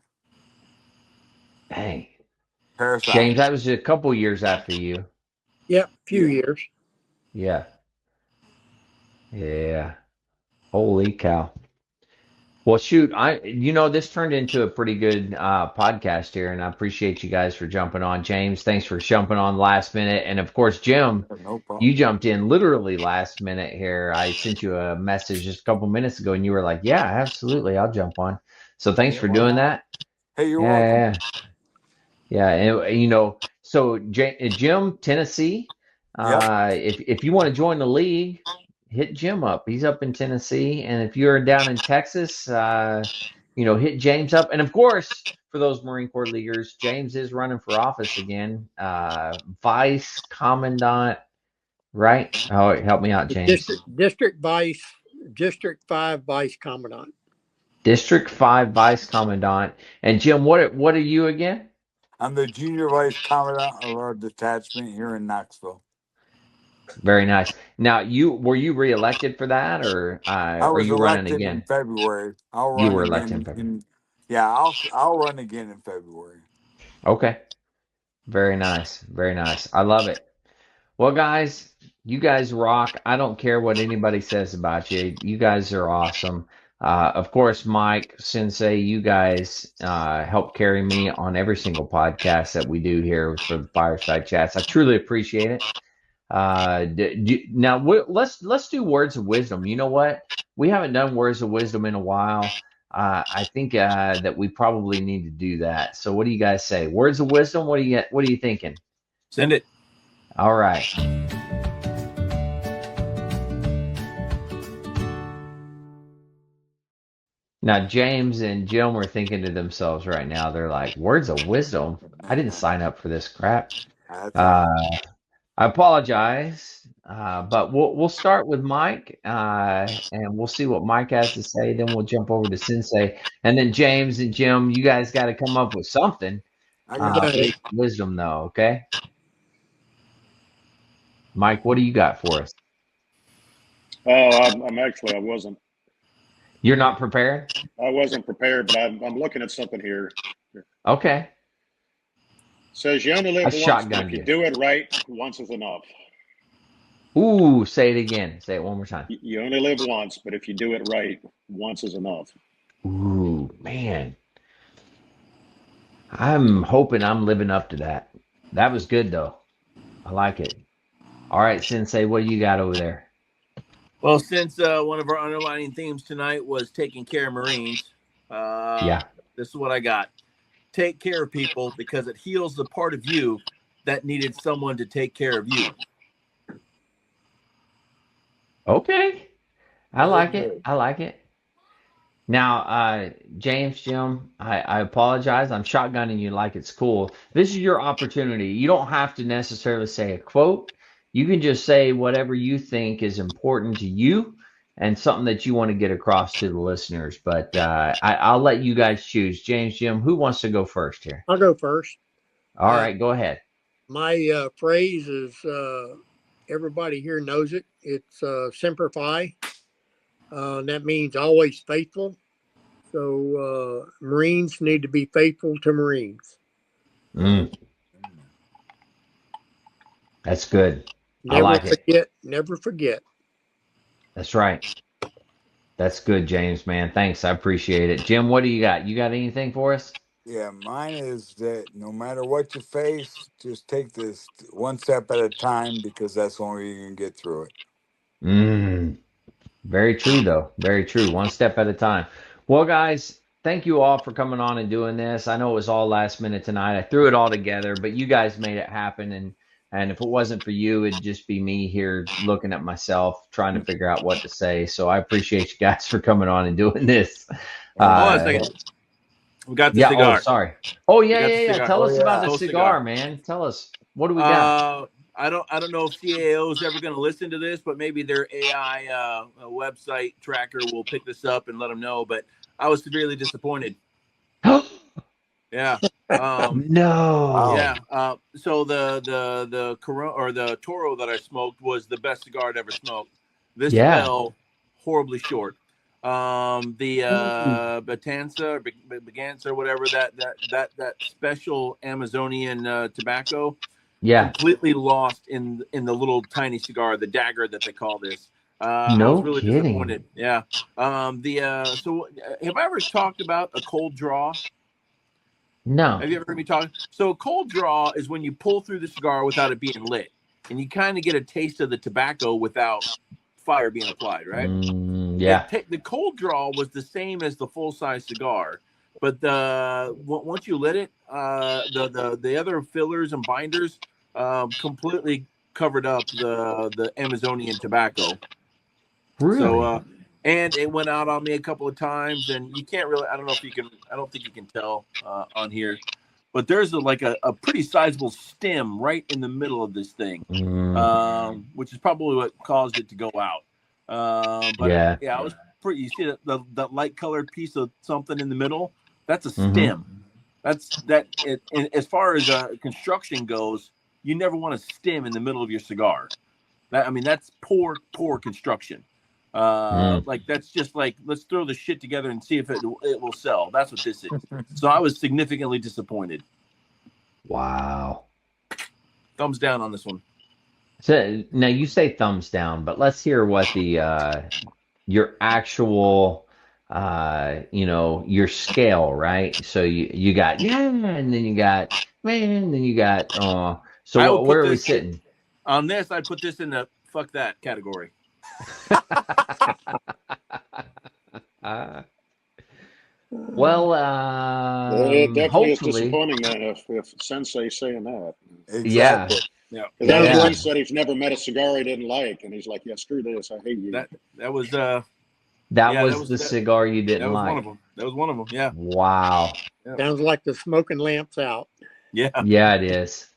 Dang. James, FireSide. that was a couple years after you. Yep, few Yeah. years. Yeah. Yeah. Holy cow. Well, shoot, this turned into a pretty good podcast here, and I appreciate you guys for jumping on. James, thanks for jumping on last minute. And of course, Jim, No you problem. jumped in literally last minute here. I sent you a message just a couple minutes ago, and you were like, yeah, absolutely, I'll jump on. So thanks Yeah, for why doing not? that. Hey, you're Yeah, welcome. yeah, yeah. Yeah, and so Jim, Tennessee, Yep. if you want to join the league, hit Jim up. He's up in Tennessee, and if you're down in Texas, hit James up. And of course, for those Marine Corps leaguers, James is running for office again, vice commandant, right? Oh, help me out, The James. District 5 vice commandant. District 5 vice commandant. And Jim, what are you again? I'm the junior vice commandant of our detachment here in Knoxville. Very nice. Now, were you reelected for that, or I are was you running elected in again? February. I'll You run were elected in again February. yeah, I'll run again in February. Okay. Very nice. Very nice. I love it. Well, guys, you guys rock. I don't care what anybody says about you. You guys are awesome. Of course, Mike, Sensei, you guys help carry me on every single podcast that we do here for the Fireside Chats. I truly appreciate it. Now let's do words of wisdom. You know what? We haven't done words of wisdom in a while. I think that we probably need to do that. So what do you guys say? Words of wisdom? What are you thinking? Send it. All right. Now James and Jim were thinking to themselves right now. They're like, words of wisdom. I didn't sign up for this crap. That's all Uh, right. I apologize, but we'll start with Mike, and we'll see what Mike has to say. Then we'll jump over to Sensei, and then James and Jim. You guys got to come up with something I You got got for you. it. this wisdom, though. Okay, Mike, what do you got for us? Oh, I wasn't. You're not prepared? I wasn't prepared, but I'm looking at something here. It Okay. says you only I live once, but if shotgunned you you. do it right, once is enough. Ooh, say it again. Say it one more time. You only live once, but if you do it right, once is enough. Ooh, man. I'm hoping I'm living up to that. That was good though. I like it. All right, Sensei, what do you got over there? Well, since one of our underlining themes tonight was taking care of Marines, Yeah. this is what I got. Take care of people because it heals the part of you that needed someone to take care of you. Okay. I Very like it. good. I like it. Now, Jim, I apologize. I'm shotgunning you like it's cool. This is your opportunity. You don't have to necessarily say a quote. You can just say whatever you think is important to you and something that you want to get across to the listeners. But I'll let you guys choose. Jim, who wants to go first here? I'll go first. All right, go ahead. My phrase is everybody here knows it. It's Semper Fi. That means always faithful. So Marines need to be faithful to Marines. Mm, that's good. I Never like it. forget. Never forget. That's right. That's good, James, man. Thanks. I appreciate it. Jim, what do you got? You got anything for us? Yeah, mine is that no matter what you face, just take this one step at a time because that's the only way you can get through it. Mm, very true, though. Very true. One step at a time. Well, guys, thank you all for coming on and doing this. I know it was all last minute tonight. I threw it all together, but you guys made it happen. And if it wasn't for you, it'd just be me here looking at myself, trying to figure out what to say. So I appreciate you guys for coming on and doing this. Hold on a Uh, second. We got the yeah. Oh, cigar. sorry. Oh, We yeah, got yeah, the yeah. cigar. Tell Oh us about the yeah, Toast cigar, cigar. man. Tell us. What do we got? I don't know if CAO is ever going to listen to this, but maybe their AI website tracker will pick this up and let them know. But I was severely disappointed. Yeah. No. wow. Yeah. So the Corona or the Toro that I smoked was the best cigar I'd ever smoked. This Yeah. fell horribly short. The Batanza or Baganza or whatever that special Amazonian tobacco Yeah. completely lost in the little tiny cigar, the dagger that they call this. I was No really kidding. disappointed. Yeah. So have I ever talked about a cold draw? No. Have you ever heard me talk? So a cold draw is when you pull through the cigar without it being lit, and you kind of get a taste of the tobacco without fire being applied, right? Yeah. The cold draw was the same as the full size cigar, but once you lit it, the other fillers and binders completely covered up the Amazonian tobacco. Really? So and it went out on me a couple of times, and you can't really. I don't know if you can. I don't think you can tell on here, but there's a pretty sizable stem right in the middle of this thing, which is probably what caused it to go out. But Yeah. yeah, I was pretty. You see that light colored piece of something in the middle? That's a Mm-hmm. stem. That's that. And as far as construction goes, you never want a stem in the middle of your cigar. That's poor construction. Like that's just like let's throw the shit together and see if it will sell. That's what this is. So I was significantly disappointed. Wow. Thumbs down on this one. So now you say thumbs down, but let's hear what the your actual your scale, right? So you got yeah, and then you got man, and then you got so I would where put are we this sitting? on this. I'd put this in the fuck that category. Well, It definitely is hopefully, disappointing then if Sensei's saying that. yeah, Exactly. Yeah, Because Sounds yeah. he like said he's never met a cigar he didn't like, and he's like, "Yeah, screw this, I hate you." that was That yeah, was the cigar you that didn't was one like. of them. That was one of them. Yeah, Wow. sounds like the smoking lamp's out. yeah. Yeah, it is.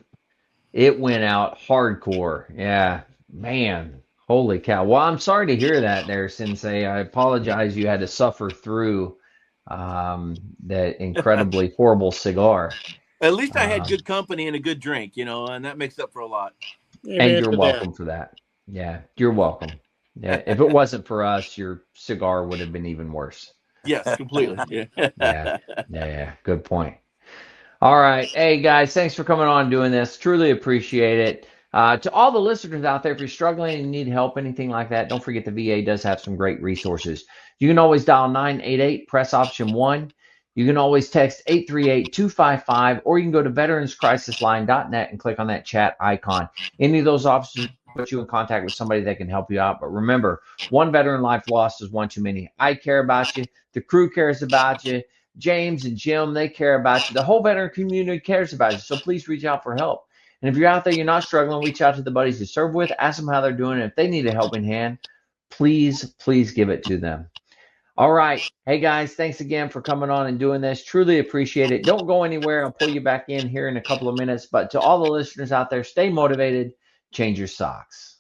It went out hardcore. Yeah, man. Holy cow. Well, I'm sorry to hear that there, Sensei. I apologize you had to suffer through that incredibly horrible cigar. At least I had Um, good company and a good drink, and that makes up for a lot. and Amen you're to that. welcome for that. Yeah, you're welcome. Yeah, if it wasn't for us, your cigar would have been even worse. Yes, completely. Yeah. Yeah. Good point. All right. Hey, guys, thanks for coming on and doing this. Truly appreciate it. To all the listeners out there, if you're struggling and need help, anything like that, don't forget the VA does have some great resources. You can always dial 988, press option 1. You can always text 838-255, or you can go to veteranscrisisline.net and click on that chat icon. Any of those options put you in contact with somebody that can help you out. But remember, one veteran life lost is one too many. I care about you. The crew cares about you. James and Jim, they care about you. The whole veteran community cares about you. So please reach out for help. And if you're out there, you're not struggling, reach out to the buddies you serve with, ask them how they're doing. And if they need a helping hand, please give it to them. All right. Hey, guys, thanks again for coming on and doing this. Truly appreciate it. Don't go anywhere. I'll pull you back in here in a couple of minutes. But to all the listeners out there, stay motivated. Change your socks.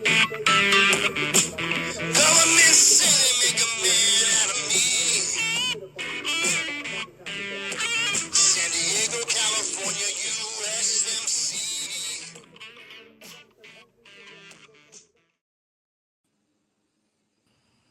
Tell me